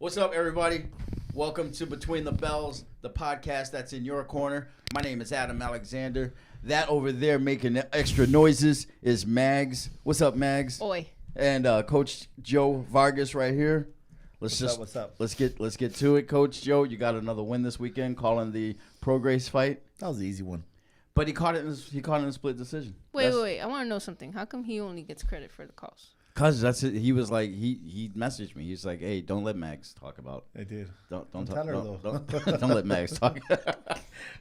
What's up, everybody? Welcome to Between the Bellz, the podcast that's in your corner. My name is Adam Alexander. That over there making extra noises is Magz. What's up, Magz? Oi. And Coach Joe Vargas right here. What's up? Let's get to it, Coach Joe. You got another win this weekend, calling the Prograis fight. That was the easy one. But he caught it in a split decision. Wait. I want to know something. How come he only gets credit for the calls? Cause that's it. He was like he messaged me. He's like, "Hey, don't let Magz talk about." I did. Don't tell her though. Don't let Magz talk.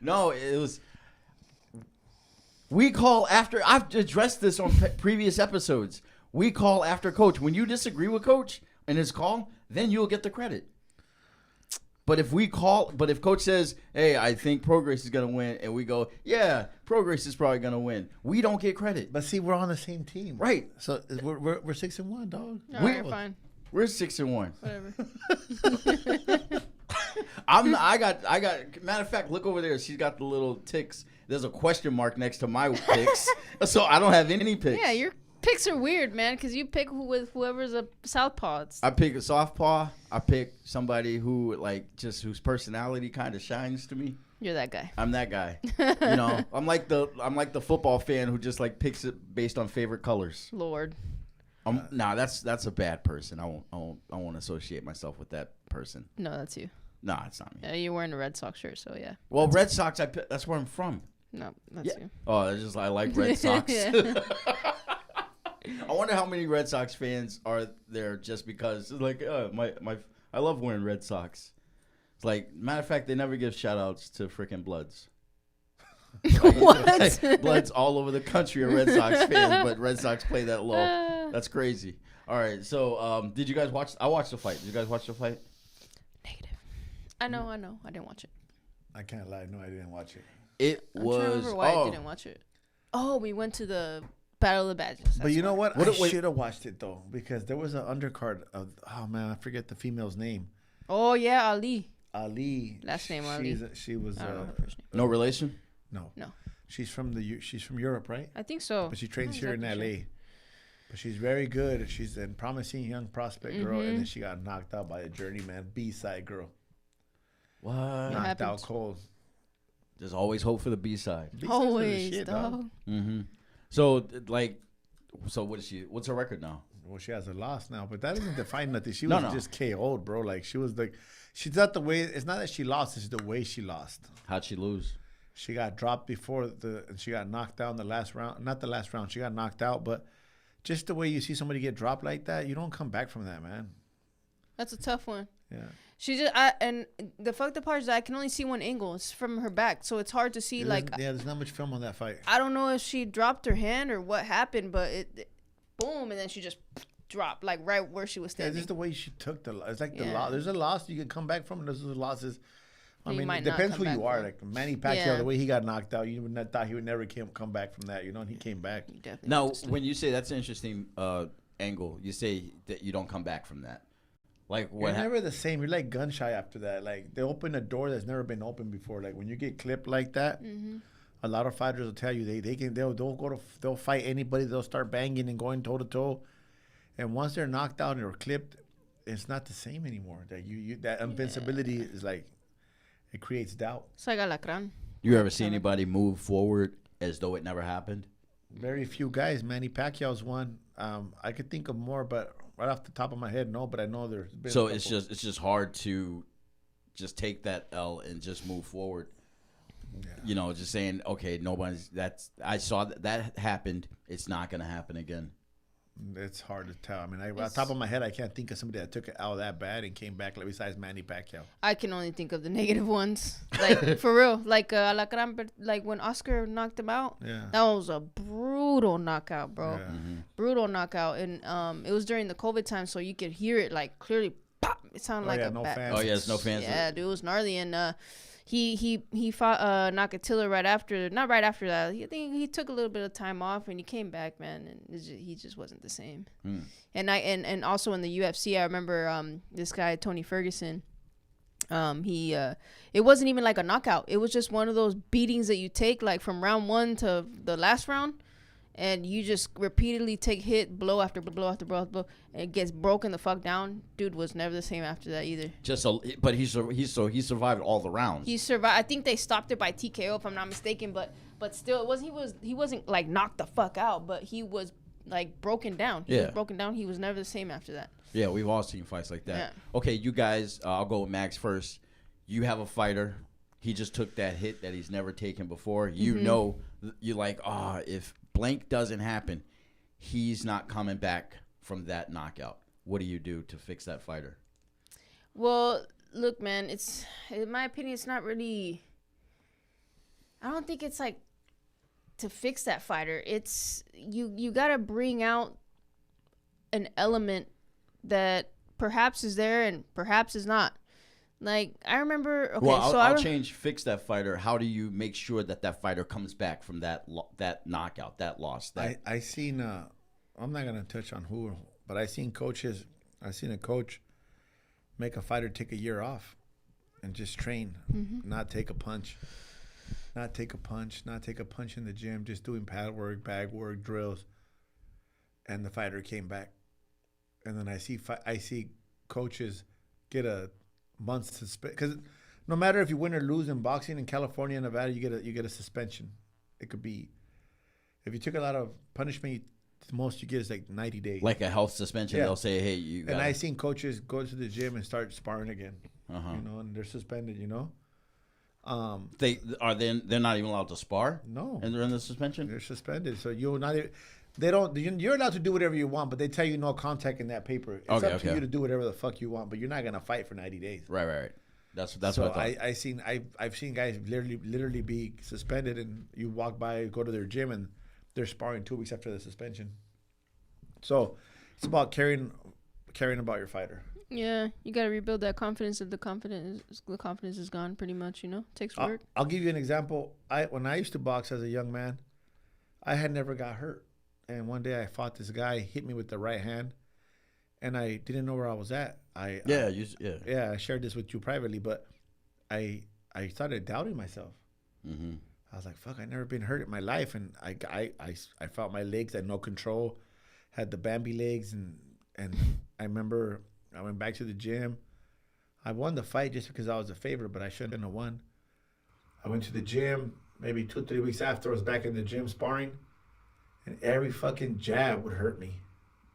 No, it was. We call after. I've addressed this on previous episodes. We call after Coach. When you disagree with Coach in his call, then you'll get the credit. But if Coach says, "Hey, I think Prograis is gonna win," and we go, "Yeah, Prograis is probably gonna win," we don't get credit. But see, we're on the same team, right? So we're 6-1, dog. All right, fine. We're 6-1. Whatever. I got. Matter of fact, look over there. She's got the little ticks. There's a question mark next to my picks, so I don't have any picks. Yeah, your picks are weird, man, because you pick with whoever's a southpaw. I pick a southpaw. I pick somebody who whose personality kind of shines to me. You're that guy. I'm that guy. You know, I'm like the football fan who just like picks it based on favorite colors. Lord. Nah, that's a bad person. I won't associate myself with that person. No, that's you. Nah, it's not me. Yeah, you're wearing a Red Sox shirt, so yeah. Well, Red Sox, that's where I'm from. No, that's you. Oh, it's just I like Red Sox. I wonder how many Red Sox fans are there just because like I love wearing Red Sox. It's like, matter of fact, they never give shout outs to freaking Bloods. What? Bloods all over the country are Red Sox fans, but Red Sox play that low. That's crazy. All right, so did you guys watch? I watched the fight. Did you guys watch the fight? Negative. I know. I didn't watch it. I can't lie. No, I didn't watch it. I'm trying to remember why I didn't watch it. Oh, we went to the Battle of the Badges. But you know what? I should have watched it though, because there was an undercard of I forget the female's name. Oh yeah, Ali. Last name Ali. She was no relation. No. She's from Europe, right? I think so. But she trains here in LA. But she's very good. She's a promising young prospect girl, and then she got knocked out by a journeyman B-side girl. What? Knocked out cold. There's always hope for the B-side. Always, shit, dog. Mm-hmm. So what is she? What's her record now? Well, she has a loss now, but that doesn't define nothing. She was just KO'd, bro. Like she's not the way. It's not that she lost. It's the way she lost. How'd she lose? She got dropped and she got knocked down the last round. Not the last round. She got knocked out, but just the way you see somebody get dropped like that, you don't come back from that, man. That's a tough one. Yeah. And the fucked up part is I can only see one angle. It's from her back, so it's hard to see. There's not much film on that fight. I don't know if she dropped her hand or what happened, but it boom, and then she just dropped like right where she was standing. Yeah, just the way she took it's like the loss. There's a loss you can come back from, and there's losses. I mean, it depends who you are. Like Manny Pacquiao, the way he got knocked out, you would not thought he would never come back from that. You know, and he came back. Now, when you say that's an interesting angle, you say that you don't come back from that. Like what? You're never the same. You're like gun shy after that. Like they open a door that's never been opened before. Like when you get clipped like that, a lot of fighters will tell you they'll fight anybody. They'll start banging and going toe to toe, and once they're knocked out or clipped, it's not the same anymore. That invincibility is like. It creates doubt. It's like alacrán. You ever see anybody move forward as though it never happened? Very few guys. Manny Pacquiao's one. I could think of more, but right off the top of my head, no. But I know there's been. So it's just hard to just take that L and just move forward. Yeah. You know, just saying, okay, I saw that happened. It's not going to happen again. It's hard to tell. I mean, off the top of my head, I can't think of somebody that took it out that bad and came back, like besides Manny Pacquiao. I can only think of the negative ones, like for real, like Alacrán, like when Oscar knocked him out. Yeah, that was a brutal knockout, bro. Yeah. Brutal knockout, and it was during the COVID time, so you could hear it like clearly. Pop! It sounded like a bat. Oh yeah, there's no fans. Yeah, dude, it was gnarly, and he fought Nakatila right after. Not right after that. I think he took a little bit of time off and he came back, man, and he just wasn't the same. And also in the UFC, I remember this guy Tony Ferguson. It wasn't even like a knockout. It was just one of those beatings that you take like from round 1 to the last round. and you just repeatedly take hit, blow after blow after blow after blow, and it gets broken the fuck down, dude was never the same after that either. But he survived all the rounds. He survived. I think they stopped it by TKO if I'm not mistaken, but still, he wasn't like knocked the fuck out, but he was like broken down. He was broken down. He was never the same after that. Yeah, we've all seen fights like that. Yeah. Okay, you guys, I'll go with Magz first. You have a fighter. He just took that hit that he's never taken before. You know, you're like, if blank doesn't happen, he's not coming back from that knockout. What do you do to fix that fighter? Well, look, man, it's, in my opinion, it's not really, I don't think it's like to fix that fighter. It's, you got to bring out an element that perhaps is there and perhaps is not. Like, I remember, okay, well, so I'll change fix that fighter. How do you make sure that fighter comes back from that knockout, that loss? I seen, I'm not going to touch on who, but I seen a coach make a fighter take a year off and just train, not take a punch, not take a punch in the gym, just doing pad work, bag work, drills. And the fighter came back. And then I see coaches get a month's suspension, because no matter if you win or lose in boxing in California and Nevada, you get a suspension. It could be, if you took a lot of punishment, the most you get is like 90 days. Like a health suspension, they'll say, hey, you got. And I seen coaches go to the gym and start sparring again, and they're suspended. They're not even allowed to spar. No, and they're in the suspension. They're suspended, so you're not. They don't. You're allowed to do whatever you want, but they tell you no contact in that paper. It's up to you to do whatever the fuck you want, but you're not gonna fight for 90 days. Right. That's so what I thought. I've seen guys literally be suspended, and you walk by, go to their gym, and they're sparring 2 weeks after the suspension. So it's about caring about your fighter. Yeah, you got to rebuild that confidence. If the confidence is gone, pretty much, it takes work. I'll give you an example. When I used to box as a young man, I had never got hurt. And one day I fought this guy, hit me with the right hand, and I didn't know where I was at. I shared this with you privately, but I started doubting myself. Mm-hmm. I was like, fuck, I never been hurt in my life, and I felt my legs had no control, had the Bambi legs, and I remember I went back to the gym. I won the fight just because I was a favorite, but I shouldn't have won. I went to the gym maybe 2-3 weeks after. I was back in the gym sparring. And every fucking jab would hurt me.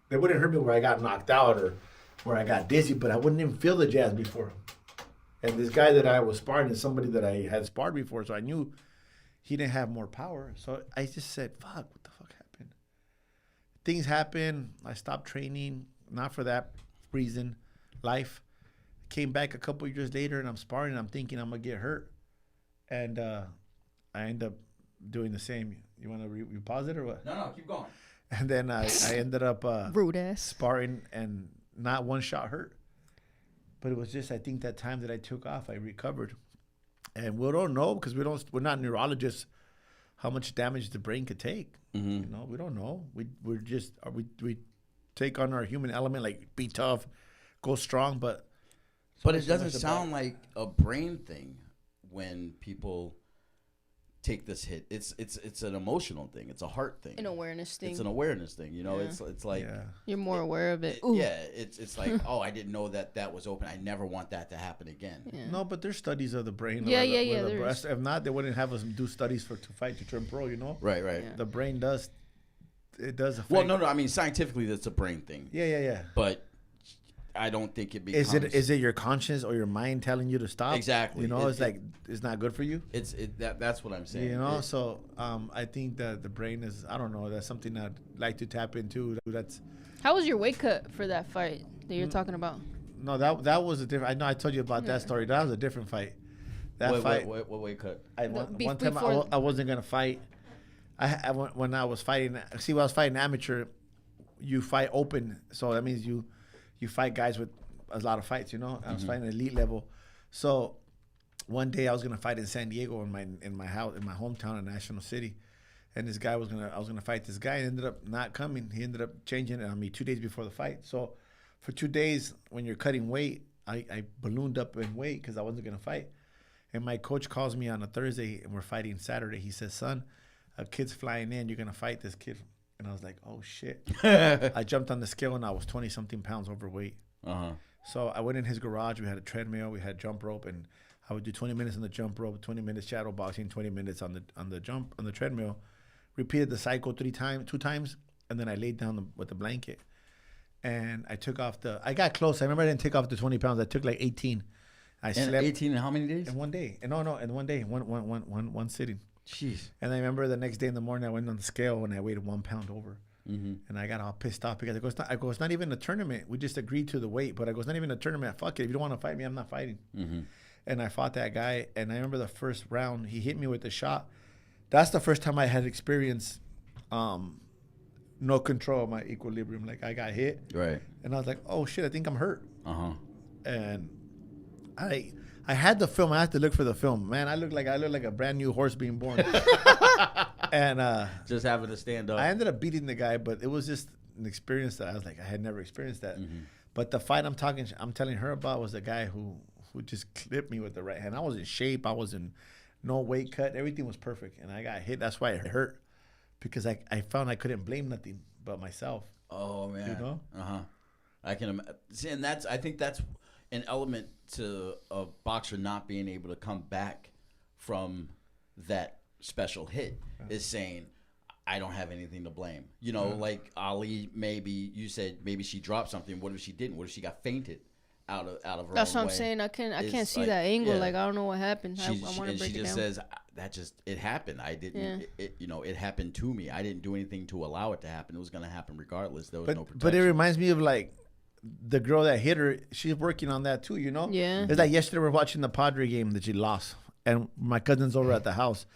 They wouldn't hurt me where I got knocked out or where I got dizzy, but I wouldn't even feel the jabs before. And this guy that I was sparring is somebody that I had sparred before, so I knew he didn't have more power. So I just said, fuck, what the fuck happened? Things happen. I stopped training, not for that reason. Life. Came back a couple years later, and I'm sparring, and I'm thinking I'm going to get hurt. And I end up doing the same. You want to pause it or what? No, keep going. And then I ended up rude ass sparring, and not one shot hurt. But it was just, I think that time that I took off, I recovered. And we don't know, because we're not neurologists, how much damage the brain could take. Mm-hmm. We don't know. We take on our human element, like be tough, go strong, but it doesn't sound like a brain thing when people take this hit. It's an emotional thing. It's a heart thing. An awareness thing. It's an awareness thing. It's like you're more aware of it. It's like, oh, I didn't know that was open. I never want that to happen again. Yeah. No, but there's studies of the brain. Yeah. If not, they wouldn't have us do studies to fight to turn pro. Right. Yeah. The brain does. It does affect. Well, no. I mean, scientifically, that's a brain thing. Yeah. But I don't think it becomes. Is it your conscience or your mind telling you to stop? Exactly. It's not good for you. That's what I'm saying. So I think that the brain is, I don't know, that's something I'd like to tap into. How was your weight cut for that fight that you're talking about? No, that was a different. I know I told you about that story. That was a different fight. What weight cut? One time I wasn't gonna fight. When I was fighting. See, when I was fighting amateur, you fight open, so that means you fight guys with a lot of fights, I was fighting elite level. So one day I was gonna fight in San Diego in my house, in my hometown in National City, and this guy I was gonna fight this guy, and ended up not coming. He ended up changing it on me 2 days before the fight. So for 2 days, when you're cutting weight, I ballooned up in weight because I wasn't gonna fight. And my coach calls me on a Thursday, and we're fighting Saturday. He says, "Son, a kid's flying in. You're gonna fight this kid." And I was like, "Oh shit!" I jumped on the scale and I was 20-something pounds overweight. So I went in his garage. We had a treadmill. We had jump rope, and I would do 20 minutes on the jump rope, 20 minutes shadow boxing, 20 minutes on the treadmill. Repeated the cycle 2 times, and then I laid down with the blanket. And I took off I got close. I remember I didn't take off the 20 pounds. I took like 18. I slept 18 in how many days? In one day. And no, in one day, one sitting. Jeez. And I remember the next day in the morning, I went on the scale and I weighed 1 pound over. And I got all pissed off because it's not even a tournament. We just agreed to the weight, but I go, it's not even a tournament. Fuck it. If you don't want to fight me, I'm not fighting. And I fought that guy. And I remember the first round, he hit me with the shot. That's the first time I had experienced no control of my equilibrium. Like I got hit. Right. And I was like, oh shit, I think I'm hurt. And I had the film. I had to look for the film. Man, I look like a brand new horse being born. And just having to stand up. I ended up beating the guy, but it was just an experience that I was like, I had never experienced that. But the fight I'm telling her about was the guy who just clipped me with the right hand. I was in shape. I was in no weight cut. Everything was perfect, and I got hit. That's why it hurt, because I found I couldn't blame nothing but myself. Oh man, you know. I can see, and I think that's an element to a boxer not being able to come back from that special hit is saying, I don't have anything to blame. You know, like Ali, maybe you said maybe she dropped something. What if she didn't? What if she got fainted out of her That's own what I'm way? saying. I can't see that angle. Like, I don't know what happened. I want to break it down. She just says, it happened. I didn't, it happened to me. I didn't do anything to allow it to happen. It was going to happen regardless. There was no protection. But it reminds me of like the girl that hit her. She's working on that too, you know? Yeah. It's like yesterday we're watching the Padre game that she lost. And my cousin's over at the house.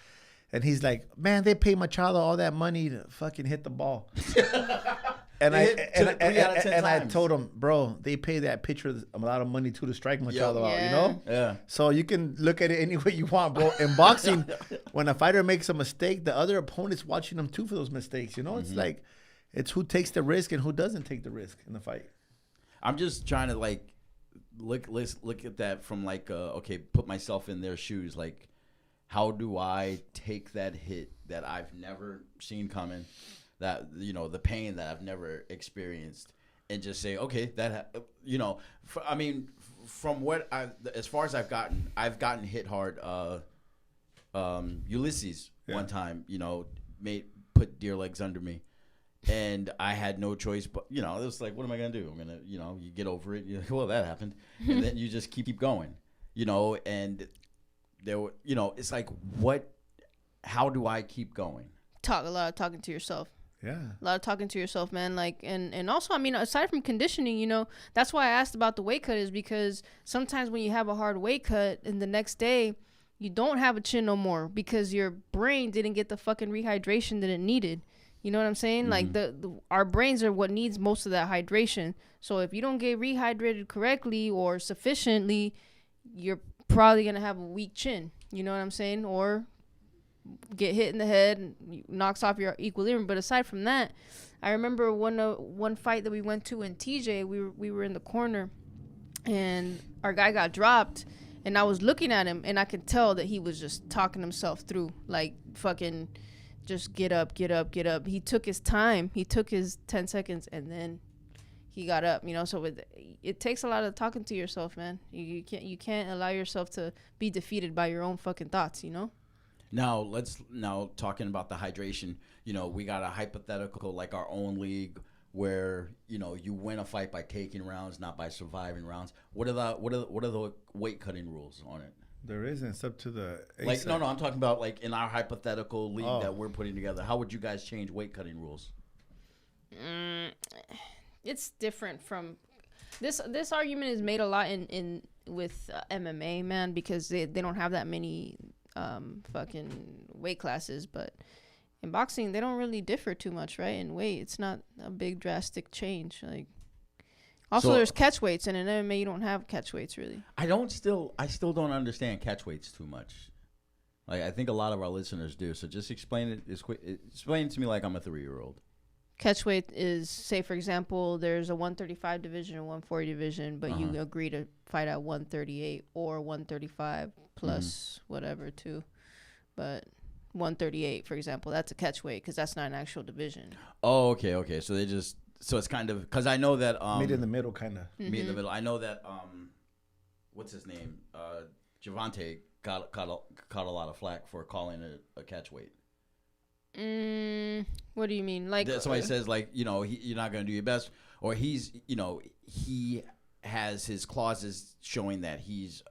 And he's like, man, they paid Machado all that money to fucking hit the ball. And I told him, bro, they pay that pitcher a lot of money too to strike Machado out, you know? Yeah. So you can look at it any way you want, bro. In boxing, when a fighter makes a mistake, the other opponent's watching them too for those mistakes. You know, it's like, it's who takes the risk and who doesn't take the risk in the fight. I'm just trying to like look at that from like, okay, put myself in their shoes. Like, how do I take that hit that I've never seen coming? That, you know, the pain that I've never experienced, and just say, okay, you know, I mean, from what as far as I've gotten hit hard. Ulysses one time, you know, put deer legs under me, and I had no choice, but, you know, it was like, what am I gonna do? I'm gonna, you know, you get over it. You're like, well, that happened, and then you just keep going, you know, and there were, you know, it's like, how do I keep going? A lot of talking to yourself. Yeah. A lot of talking to yourself, man. Like, and also, I mean, aside from conditioning, you know, that's why I asked about the weight cut, is because sometimes when you have a hard weight cut and the next day you don't have a chin no more because your brain didn't get the fucking rehydration that it needed. You know what I'm saying? Like, our brains are what needs most of that hydration. So if you don't get rehydrated correctly or sufficiently, you're probably going to have a weak chin. You know what I'm saying? Or get hit in the head and knocks off your equilibrium. But aside from that, I remember one fight that we went to in TJ. We were in the corner, and our guy got dropped, and I was looking at him, and I could tell that he was just talking himself through, like, fucking just get up. He took his time. He took his 10 seconds, and then he got up, you know. So it takes a lot of talking to yourself, man. You can't allow yourself to be defeated by your own fucking thoughts, you know. Now talking about the hydration, you know, we got a hypothetical, like our own league, where, you know, you win a fight by taking rounds, not by surviving rounds. What are the weight cutting rules on it? There isn't. It's up to the like. No, I'm talking about like in our hypothetical league that we're putting together. How would you guys change weight cutting rules? It's different from this. This argument is made a lot in with MMA, man, because they don't have that many fucking weight classes, but in boxing they don't really differ too much, right? In weight, it's not a big drastic change. Like, also, there's catch weights, and in MMA you don't have catch weights really. I still don't understand catch weights too much. Like, I think a lot of our listeners do. So just explain it to me like I'm a 3-year-old. Catch weight is, say for example, there's a 135 division and 140 division, but you agree to fight at 138 or 135 plus whatever too. But 138, for example. That's a catch weight because that's not an actual division. Oh, okay. So it's kind of because I know that mid in the middle, kind of. Mm-hmm. Mid in the middle. I know that what's his name? Javante caught a lot of flack for calling it a catch weight. What do you mean? Like somebody says, like, you're not going to do your best, or he's, he has his clauses showing that he's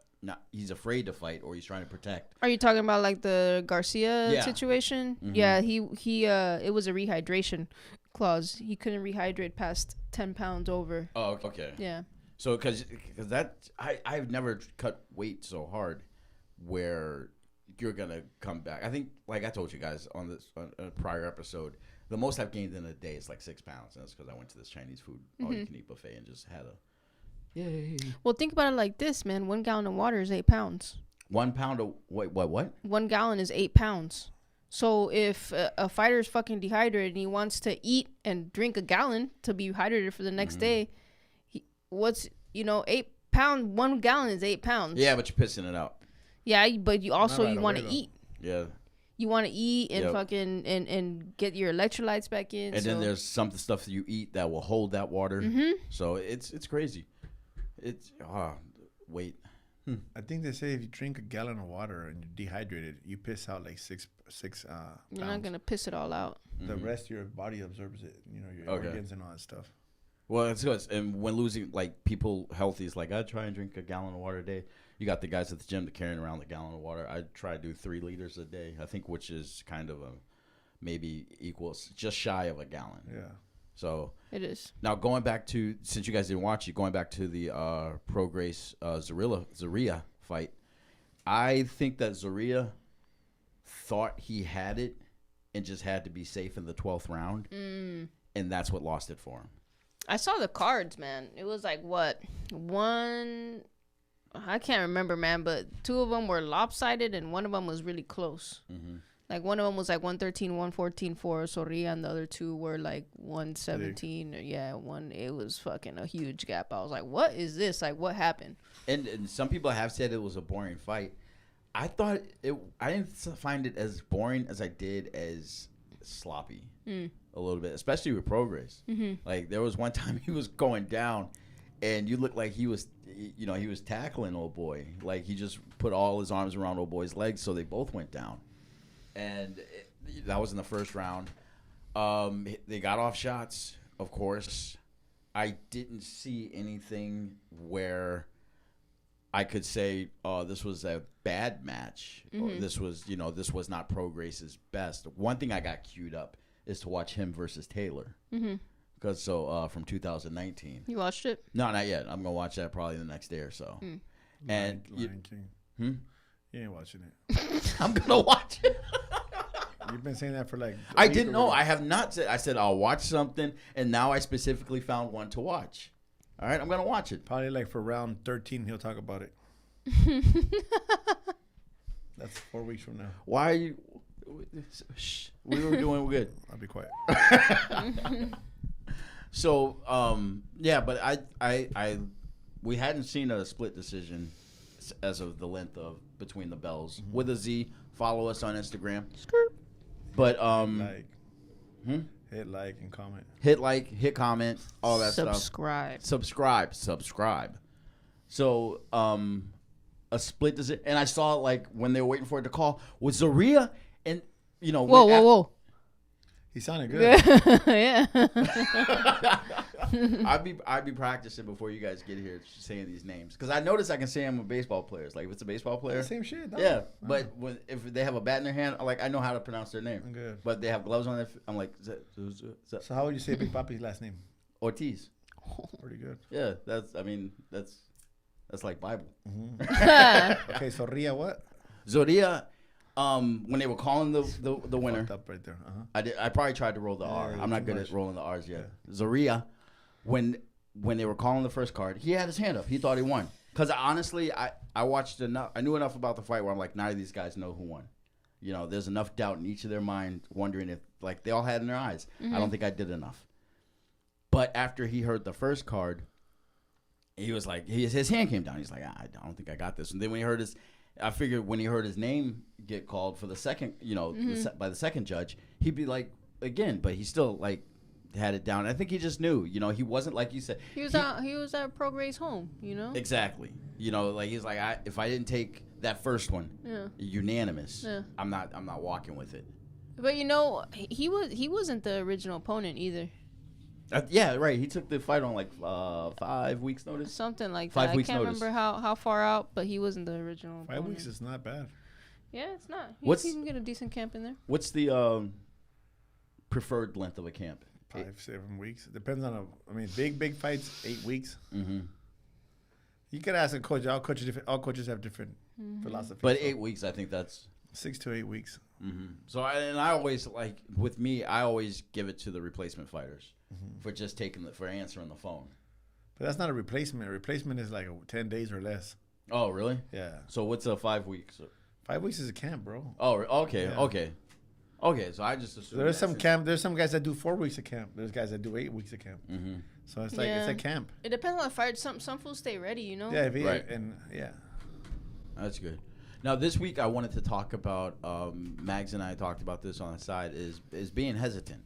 afraid to fight, or he's trying to protect. Are you talking about like the Garcia situation? Mm-hmm. Yeah, he it was a rehydration clause. He couldn't rehydrate past 10 pounds over. Oh, okay. Yeah. So because I've never cut weight so hard where you're gonna come back. I think, like I told you guys on a prior episode, the most I've gained in a day is like 6 pounds, and that's because I went to this Chinese food all-you-can-eat buffet and just had a yay. Well, think about it like this, man. 1 gallon of water is 8 pounds. 1 pound of what? 1 gallon is 8 pounds. So if a fighter's fucking dehydrated and he wants to eat and drink a gallon to be hydrated for the next day, 8 pounds? 1 gallon is 8 pounds. Yeah, but you're pissing it out. Yeah, but you also you want to eat. Yeah. You want to eat and fucking and get your electrolytes back in. And then there's some stuff that you eat that will hold that water. Mm-hmm. So it's crazy. It's wait. I think they say if you drink a gallon of water and you're dehydrated, you piss out like six You're not gonna piss it all out. The rest of your body absorbs it. Your organs and all that stuff. Well, it's good. And when losing, like, people healthy is like, I try and drink a gallon of water a day. You got the guys at the gym that carrying around the gallon of water. I try to do 3 liters a day, I think, which is kind of maybe equals just shy of a gallon. Yeah. So it is. Now going back to, since you guys didn't watch it, going back to the Prograis Zorrilla fight, I think that Zorrilla thought he had it and just had to be safe in the 12th round, and that's what lost it for him. I saw the cards, man. It was like, what? I can't remember, man, but 2 of them were lopsided and 1 of them was really close. Mm-hmm. Like, 1 of them was like 113, 114 for Zorrilla, and the other 2 were like 117. Yeah, it was fucking a huge gap. I was like, what is this? Like, what happened? And some people have said it was a boring fight. I didn't find it as boring as I did as sloppy a little bit, especially with Prograis. Mm-hmm. Like, there was one time he was going down, and you looked like he was tackling old boy. Like, he just put all his arms around old boy's legs, so they both went down. And that was in the first round. They got off shots, of course. I didn't see anything where I could say, oh, this was a bad match. Mm-hmm. Or this was not Prograis' best. One thing I got queued up is to watch him versus Taylor. Mm-hmm. Because from 2019. You watched it? No, not yet. I'm gonna watch that probably the next day or so. And Lion King. You ain't watching it. I'm gonna watch it. You've been saying that for like. I didn't know. I have not said. I said I'll watch something, and now I specifically found one to watch. All right, I'm gonna watch it. Probably like for round 13, he'll talk about it. That's 4 weeks from now. Why are you? Shh. We were doing good. I'll be quiet. So, yeah, but we hadn't seen a split decision as of the length of Between the Bellz with a Z. Follow us on Instagram. But hit like and comment. Hit comment, all that stuff. Subscribe. So, a split decision, and I saw like when they were waiting for it to call with Zorrilla, and whoa. He sounded good. Yeah. I'd be practicing before you guys get here saying these names, because I noticed I can say I'm a baseball player. Like, if it's a baseball player, same shit. Dog. Yeah, but if they have a bat in their hand, I know how to pronounce their name. I'm good. But they have gloves on their. I'm like, is that? So how would you say Big Papi's last name? Ortiz. Pretty good. Yeah, that's like Bible. Mm-hmm. Okay, so Zorrilla what? Zorrilla. When they were calling the winner, up right there. I probably tried to roll the R. I'm not good at rolling the R's yet. Yeah. Zorrilla, when they were calling the first card, he had his hand up. He thought he won. Because honestly, I watched enough. I knew enough about the fight where I'm like, neither of these guys know who won. There's enough doubt in each of their mind, wondering if, like, they all had in their eyes. Mm-hmm. I don't think I did enough. But after he heard the first card, he was like, his hand came down. He's like, I don't think I got this. And then when he heard I figured when he heard his name get called for the second, by the second judge, he'd be like, again, but he still like had it down. I think he just knew, he wasn't like you said. He was at Prograis home, Exactly. Like he's like, if I didn't take that first one, unanimous, I'm not walking with it. But he wasn't the original opponent either. Yeah, right. He took the fight on like 5 weeks notice. Something like 5 that. weeks I can't notice. remember how far out, but he wasn't the original 5 opponent. weeks is not bad. Yeah, it's not. He can get a decent camp in there. What's the preferred length of a camp? 5-7 weeks. It depends on big fights, 8 weeks. Mm-hmm. You could ask a coach. All coaches have different philosophies. But 8 weeks, I think that's 6 to 8 weeks. Mm-hmm. So I always like with me, I always give it to the replacement fighters for just for answering the phone. But that's not a replacement. A replacement is like 10 days or less. Oh, really? Yeah. So what's 5 weeks? 5 weeks is a camp, bro. Oh, okay, yeah. Okay. So I just assumed there's some guys that do 4 weeks of camp. There's guys that do 8 weeks of camp. Mm-hmm. So it's like it's a camp. It depends on the fight. Some fools stay ready, Yeah, right. Yeah. That's good. Now this week I wanted to talk about Magz and I talked about this on the side is being hesitant.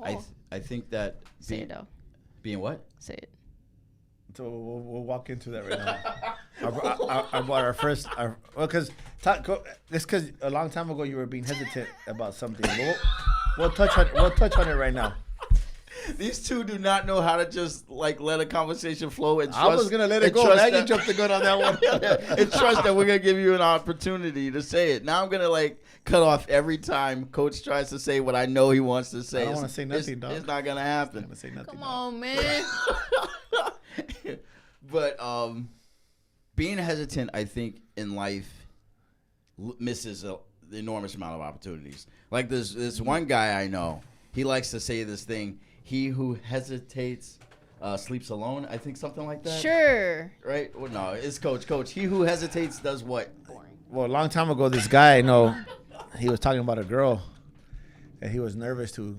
Oh. I think that say it though. Being what? Say it. So we'll walk into that right now. I bought our first. Because a long time ago you were being hesitant about something. We'll touch on it right now. These two do not know how to just like let a conversation flow and trust. I was gonna let it go. Maggie jumped the gun on that one. And trust that we're gonna give you an opportunity to say it. Now I'm gonna like cut off every time Coach tries to say what I know he wants to say. I don't want to say nothing, dog. It's not gonna happen. I'm gonna say nothing. Come on, man. But being hesitant, I think, in life misses an enormous amount of opportunities. Like this one guy I know, he likes to say this thing: "He who hesitates sleeps alone." I think something like that. Sure. Right? Well, no, it's Coach. He who hesitates does what? Boring. Well, a long time ago, this guy I know, he was talking about a girl, and he was nervous to,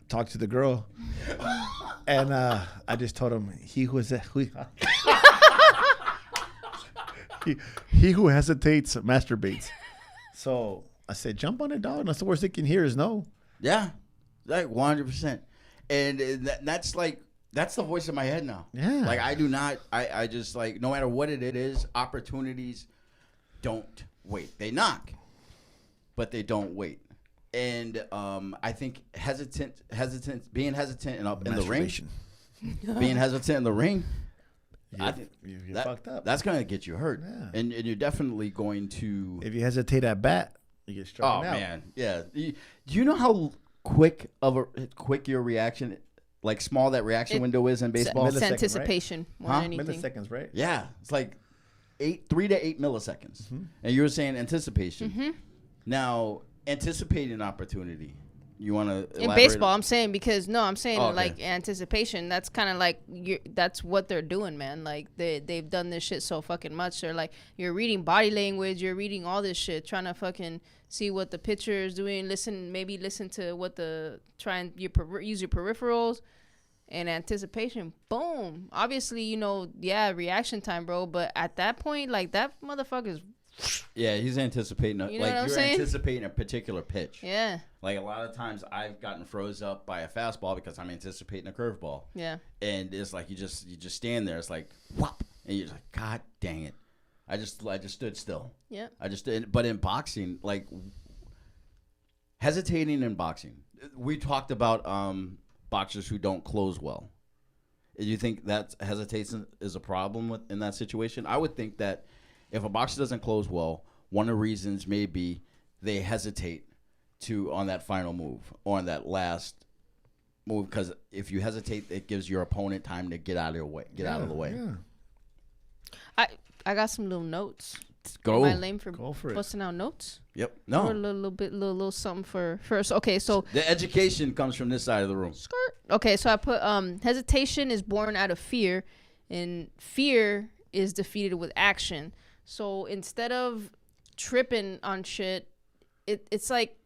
talk to the girl. And I just told him, he who hesitates masturbates. So I said, jump on it, dog. That's the worst they can hear is no. Yeah, like 100%. And that's the voice in my head now. Yeah. Like I just like, no matter what it is, opportunities don't wait. They knock, but they don't wait. And I think being hesitant in the ring, being hesitant in the ring, I think you're fucked up. That's going to get you hurt. Yeah. And you're definitely going to. If you hesitate at bat, you get struck out. Oh, man. Yeah. Do you know how quick your reaction, like small that reaction window is in baseball? It's anticipation more than anything. Milliseconds, right? Yeah. It's like 3 to 8 milliseconds. Mm-hmm. And you were saying anticipation. Mm-hmm. Now, anticipating opportunity. You want to in baseball? I'm saying like anticipation. That's kind of like that's what they're doing, man. Like they've done this shit so fucking much. They're like, you're reading body language, you're reading all this shit, trying to fucking see what the pitcher is doing. Listen to what use your peripherals and anticipation. Boom. Obviously, reaction time, bro. But at that point, like that motherfucker's. Yeah, he's anticipating. You're anticipating a particular pitch. Yeah. Like a lot of times, I've gotten froze up by a fastball because I'm anticipating a curveball. Yeah. And it's like you just stand there. It's like whop, and you're like, God dang it! I just stood still. Yeah. But in boxing, like hesitating in boxing, we talked about boxers who don't close well. Do you think that hesitation is a problem in that situation? I would think that. If a boxer doesn't close well, one of the reasons may be they hesitate on that final move or on that last move, because if you hesitate, it gives your opponent time to get out of the way. Yeah. I got some little notes. Go. Am I lame for it. Busting out notes? Yep. No. Or a little something for first. Okay, so the education comes from this side of the room. Skirt. Okay, so I put hesitation is born out of fear, and fear is defeated with action. So instead of tripping on shit, it's like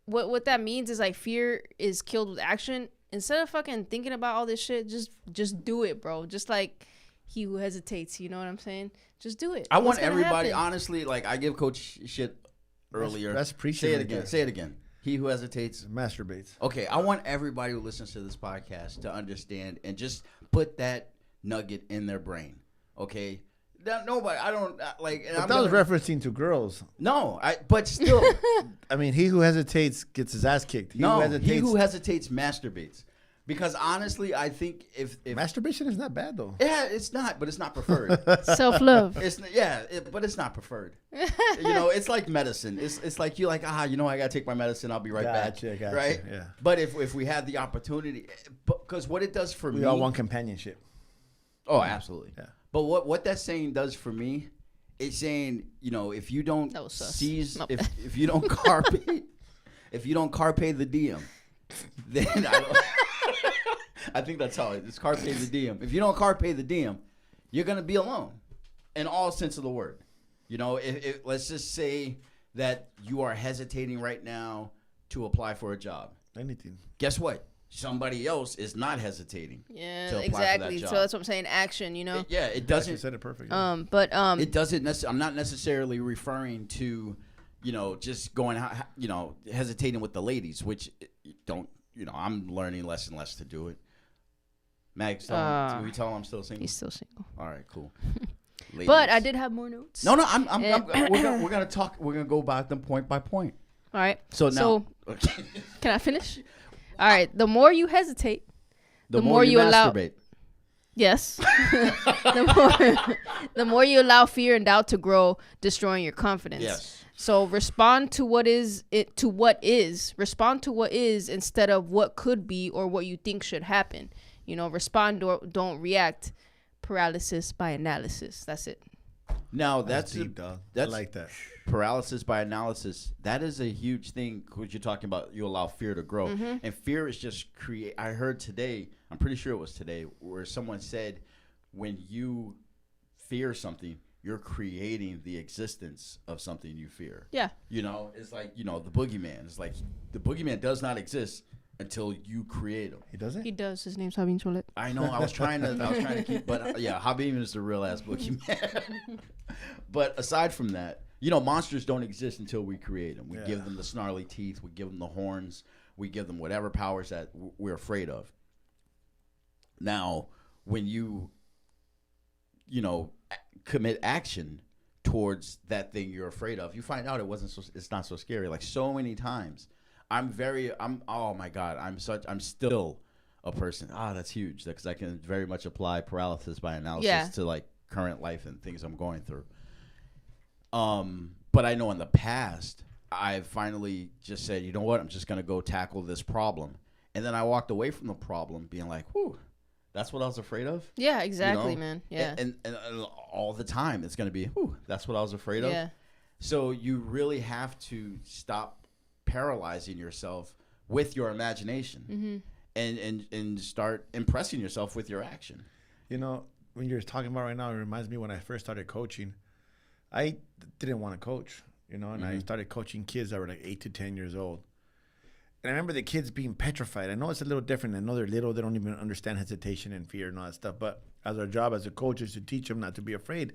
what that means is like fear is killed with action, instead of fucking thinking about all this shit, just do it, bro. Just like he who hesitates, you know what I'm saying? Just do it. I want everybody, honestly, like I give Coach shit earlier. That's preaching. Say it again. Say it again. He who hesitates masturbates. Okay, I want everybody who listens to this podcast to understand and just put that nugget in their brain. Okay, nobody. I don't like. But that was referencing to girls. No, but still. I mean, he who hesitates gets his ass kicked. He who hesitates masturbates. Because honestly, I think if masturbation is not bad though. Yeah, it's not, but it's not preferred. Self-love. But it's not preferred. It's like medicine. It's like you're like, I gotta take my medicine. I'll be right back. Gotcha, right? Yeah. But if we had the opportunity, because what it does for me, we all want companionship. Oh, absolutely. Yeah. But what that saying does for me, it's saying if you don't seize, if you don't carpe the diem, then I don't. I think that's how it's carpe the diem. If you don't carpe the diem, you're gonna be alone, in all sense of the word. If let's just say that you are hesitating right now to apply for a job. Anything. Guess what? Somebody else is not hesitating. Yeah, exactly. So that's what I'm saying. Action. It doesn't. You said it perfectly. It doesn't. I'm not necessarily referring to, just going, hesitating with the ladies, which don't. I'm learning less and less to do it. Magz, can we tell him I'm still single? He's still single. All right, cool. But I did have more notes. No, we're gonna talk. We're gonna go about them point by point. All right. So now, can I finish? All right. The more you hesitate, the more you masturbate. Yes. the more you allow fear and doubt to grow, destroying your confidence. Yes. So respond to what is. Respond to what is instead of what could be or what you think should happen. Respond or don't react. Paralysis by analysis. That's it. Now that's deep, dog. I like that. Paralysis by analysis. That is a huge thing because you're talking about you allow fear to grow. Mm-hmm. And fear is just create. I heard today, I'm pretty sure it was today, where someone said when you fear something, you're creating the existence of something you fear. Yeah. It's like, the boogeyman. It's like the boogeyman does not exist until you create him. He doesn't? He does. His name's Habib Cholet. I know. I was trying to keep, but yeah, Habib is the real ass boogeyman. But aside from that, monsters don't exist until we create them. We give them the snarly teeth. We give them the horns. We give them whatever powers that we're afraid of. Now, when you commit action towards that thing you're afraid of, you find out it's not so scary. Like so many times, oh my God, I'm still a person. That's huge because I can very much apply paralysis by analysis to like current life and things I'm going through. But I know in the past, I finally just said, you know what, I'm just going to go tackle this problem. And then I walked away from the problem being like, whew, that's what I was afraid of? Yeah, exactly, man. Yeah. And all the time, it's going to be, whew, that's what I was afraid of? Yeah. So you really have to stop paralyzing yourself with your imagination and start impressing yourself with your action. When you're talking about right now, it reminds me when I first started coaching, I didn't want to coach, and I started coaching kids that were like 8 to 10 years old. And I remember the kids being petrified. I know it's a little different. I know they're little. They don't even understand hesitation and fear and all that stuff. But as our job as a coach is to teach them not to be afraid.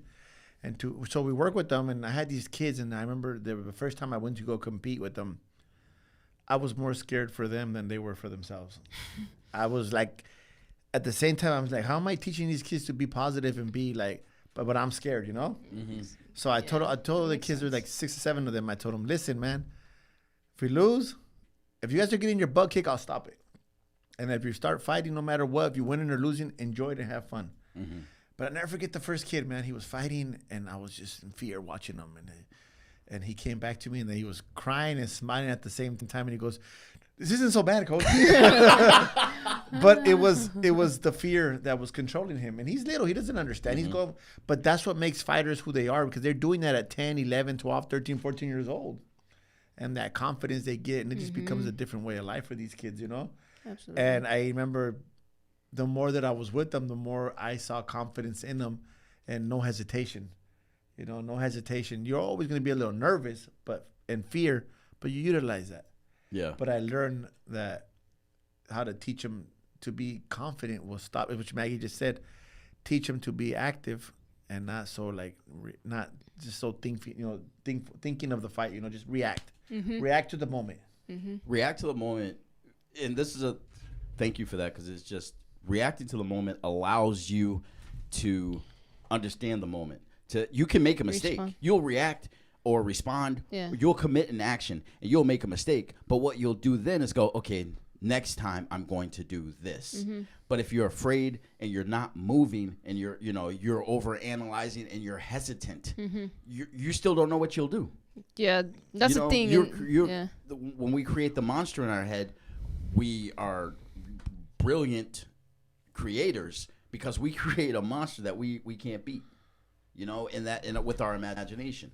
So we work with them. And I had these kids. And I remember the first time I went to go compete with them, I was more scared for them than they were for themselves. I was like, at the same time, I was like, how am I teaching these kids to be positive and be like, but I'm scared, Mm-hmm. So I told the kids, there were like 6 or 7 of them. I told them, listen, man, if we lose, if you guys are getting your butt kicked, I'll stop it. And if you start fighting, no matter what, if you're winning or losing, enjoy it and have fun. Mm-hmm. But I'll never forget the first kid, man. He was fighting, and I was just in fear watching him. And he came back to me, and then he was crying and smiling at the same time. And he goes, this isn't so bad, coach. But it was the fear that was controlling him. And he's little. He doesn't understand. He's going, but that's what makes fighters who they are, because they're doing that at 10, 11, 12, 13, 14 years old. And that confidence they get, and it just becomes a different way of life for these kids, Absolutely. And I remember the more that I was with them, the more I saw confidence in them and no hesitation. No hesitation. You're always going to be a little nervous and fear, but you utilize that. Yeah. But I learned that teach them to be confident will stop, which Maggie just said. Teach them to be active and not so not just so thinking of the fight. Just react. React to the moment. React to the moment, and this is thank you for that, because it's just reacting to the moment allows you to understand the moment. You can make a mistake. You'll react or respond. Yeah. You'll commit an action and you'll make a mistake. But what you'll do then is go, okay, next time I'm going to do this. But if you're afraid and you're not moving and you're over analyzing and you're hesitant, you still don't know what you'll do. Yeah, that's the thing. When we create the monster in our head, we are brilliant creators because we create a monster that we can't beat. With our imagination.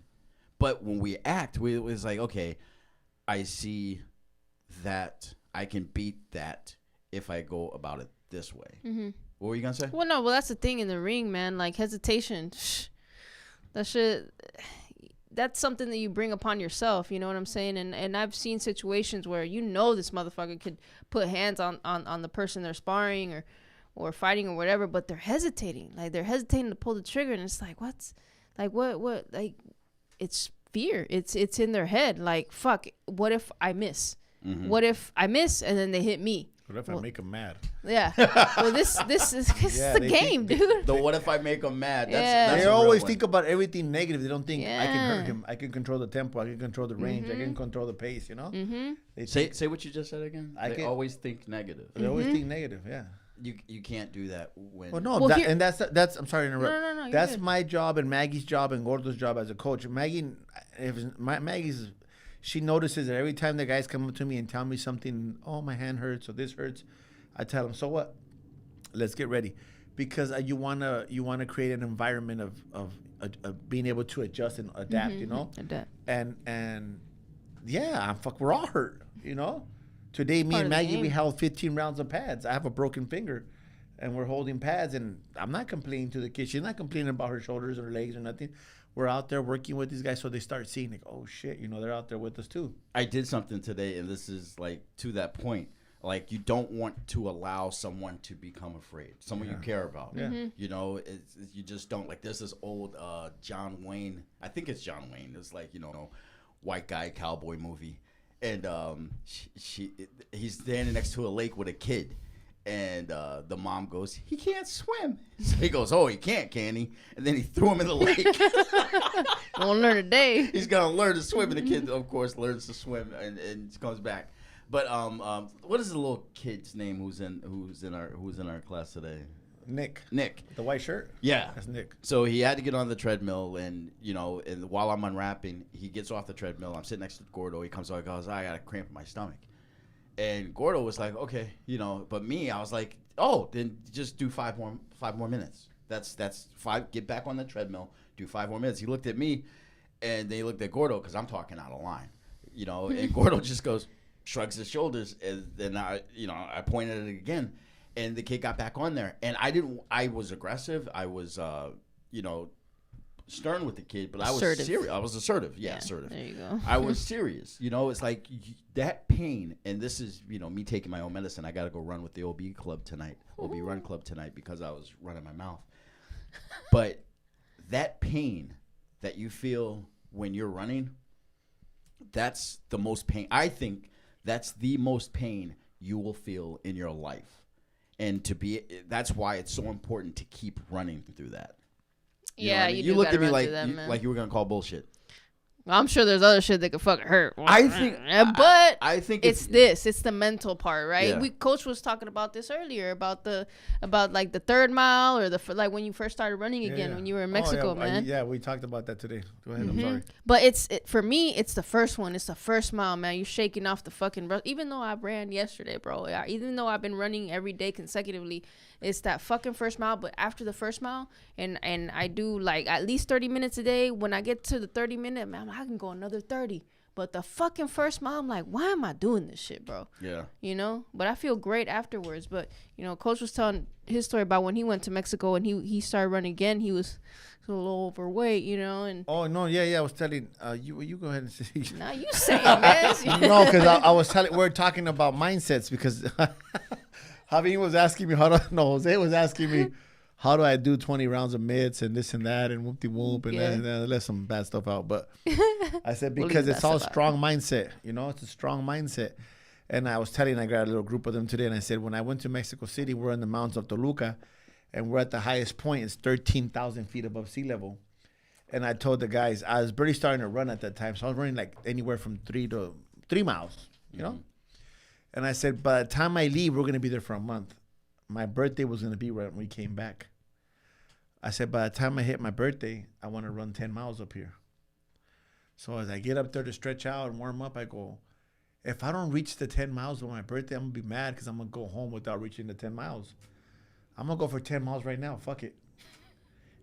But when we act, it was like, okay, I see that I can beat that if I go about it this way. What were you gonna say? Well, no, that's the thing in the ring, man. Like hesitation, that shit. That's something that you bring upon yourself. You know what I'm saying? And I've seen situations where this motherfucker could put hands on the person they're sparring or fighting or whatever, but they're hesitating. Like they're hesitating to pull the trigger, and it's like, what? Like it's fear. It's in their head. Like, fuck, what if I miss? What if I miss and then they hit me? What if I make them mad? Yeah. Well, this is the game, dude. The what if I make them mad? That's they always think about everything negative. They don't think I can hurt him. I can control the tempo. I can control the range. I can control the pace. They say what you just said again. They always think negative. They always think negative. Yeah. You can't do that when. Well, no, that's. I'm sorry to interrupt. No, that's my job and Maggie's job and Gordo's job as a coach. Maggie's. She notices that every time the guys come up to me and tell me something, oh, my hand hurts or this hurts, I tell them, so what? Let's get ready, because you wanna create an environment of being able to adjust and adapt, Adapt. And yeah, we're all hurt, Today, me and Maggie, we held 15 rounds of pads. I have a broken finger, and we're holding pads, and I'm not complaining to the kid. She's not complaining about her shoulders or legs or nothing. We're out there working with these guys, so they start seeing, like, oh, shit, they're out there with us, too. I did something today, and this is, like, to that point. Like, you don't want to allow someone to become afraid, someone you care about. Yeah. You just don't. Like, there's this old John Wayne, I think it's John Wayne. It's like, white guy cowboy movie. And he's standing next to a lake with a kid. And the mom goes, he can't swim. So he goes, oh, he can't, can he? And then he threw him in the lake. Gonna learn today. He's gonna learn to swim, and the kid, of course, learns to swim and comes back. But what is the little kid's name who's in our class today? Nick. The white shirt? Yeah. That's Nick. So he had to get on the treadmill, and and while I'm unwrapping, he gets off the treadmill. I'm sitting next to Gordo. He comes over and goes, I got a cramp in my stomach. And Gordo was like, okay, but me, I was like, oh, then just do 5 more minutes. That's 5. Get back on the treadmill. Do 5 more minutes. He looked at me, and then he looked at Gordo because I'm talking out of line, And Gordo just shrugs his shoulders, and then I pointed at it again, and the kid got back on there, and I was aggressive. I was, stern with the kid, but I was serious. I was assertive. Yeah, assertive. There you go. I was serious. It's like that pain, and this is, me taking my own medicine. I got to go run with the OB run club tonight because I was running my mouth. But that pain that you feel when you're running, that's the most pain. I think that's the most pain you will feel in your life. And that's why it's so important to keep running through that. Yeah, you looked at me like you were gonna call bullshit. I'm sure there's other shit that could fucking hurt. I think, but I think it's the mental part, right? Yeah. Coach was talking about this earlier about like the 3rd mile or like when you first started running again when you were in Mexico, man. Yeah, we talked about that today. Go ahead, I'm sorry. But for me, it's the first one. It's the first mile, man. You're shaking off the fucking rust. Even though I ran yesterday, bro. Even though I've been running every day consecutively, it's that fucking first mile. But after the first mile, and I do like at least 30 minutes a day. When I get to the 30-minute, man, I can go another 30. But the fucking first mile, I'm like, why am I doing this shit, bro? Yeah. But I feel great afterwards. But, Coach was telling his story about when he went to Mexico and he started running again. He was a little overweight, you know, and oh no, yeah, I was telling you go ahead and say. now you say it, man. No, because I was telling we're talking about mindsets because Javi was asking me Jose was asking me how do I do 20 rounds of mitts and this and that and whoop-de-whoop and then let some bad stuff out. But I said because it's all strong mindset, you know, it's a strong mindset. And I was telling, I got a little group of them today, and I said, when I went to Mexico City, we're in the mountains of Toluca, and we're at the highest point. It's 13,000 feet above sea level. And I told the guys, I was barely starting to run at that time, so I was running like anywhere from 3 miles, you know? And I said, by the time I leave, we're going to be there for a month. My birthday was going to be right when we came back. I said, by the time I hit my birthday, I want to run 10 miles up here. So as I get up there to stretch out and warm up, I go, if I don't reach the 10 miles on my birthday, I'm going to be mad because I'm going to go home without reaching the 10 miles. I'm going to go for 10 miles right now. Fuck it.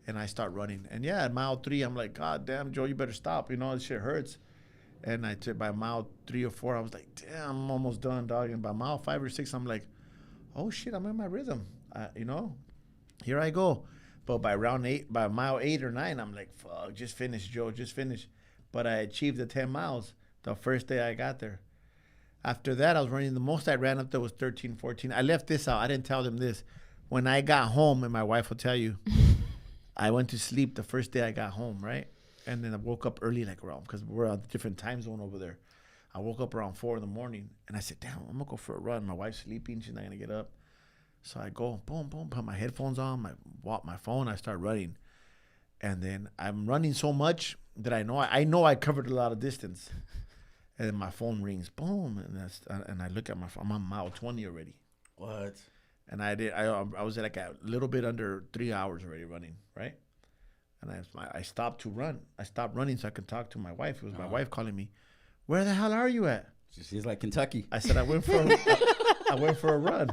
And I start running. And yeah, at mile 3, I'm like, God damn, Joe, you better stop. You know, this shit hurts. And I took by mile 3 or 4, I was like, damn, I'm almost done, dog. And by mile 5 or 6, I'm like, oh shit, I'm in my rhythm. You know, here I go. But by mile 8 or 9, I'm like, fuck, just finish, Joe, just finish. But I achieved the 10 miles the first day I got there. After that, I was running. The most I ran up there was 13, 14. I left this out. I didn't tell them this. When I got home, and my wife will tell you, I went to sleep the first day I got home, right? And then I woke up early, like around, because we're on a different time zone over there. I woke up around 4 in the morning, and I said, damn, I'm going to go for a run. My wife's sleeping. She's not going to get up. So I go, boom, boom, put my headphones on, my phone. I start running. And then I'm running so much that I know I covered a lot of distance. And then my phone rings, boom, and I look at my phone. I'm on mile 20 already. What? And I was at like a little bit under 3 hours already running, right? And I stopped to run. I stopped running so I could talk to my wife. It was my wife calling me. Where the hell are you at? She's like Kentucky. I said I went for a run.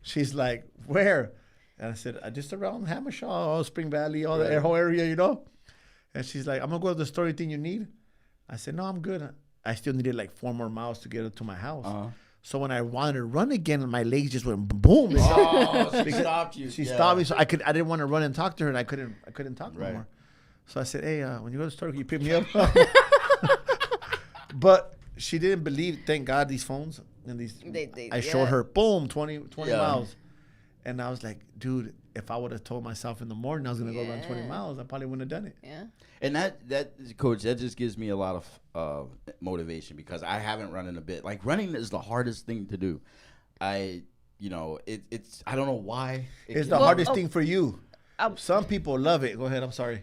She's like, where? And I said just around Hammershaw, Spring Valley, all the whole area, you know. And she's like, I'm gonna go to the store. Anything you need? I said, no, I'm good. I still needed like 4 more miles to get up to my house. So when I wanted to run again, my legs just went boom. She stopped you. She stopped me, so I didn't want to run and talk to her, and I couldn't talk no more. So I said, hey, when you go to the store, can you pick me up? But she didn't believe. Thank God, these phones and these. I showed her, boom, 20 miles, and I was like, dude, if I would have told myself in the morning I was gonna go run 20 miles, I probably wouldn't have done it. Yeah. And that coach, that just gives me a lot of motivation because I haven't run in a bit. Like running is the hardest thing to do. It's I don't know why. It's the hardest thing for you. Some people love it. Go ahead. I'm sorry.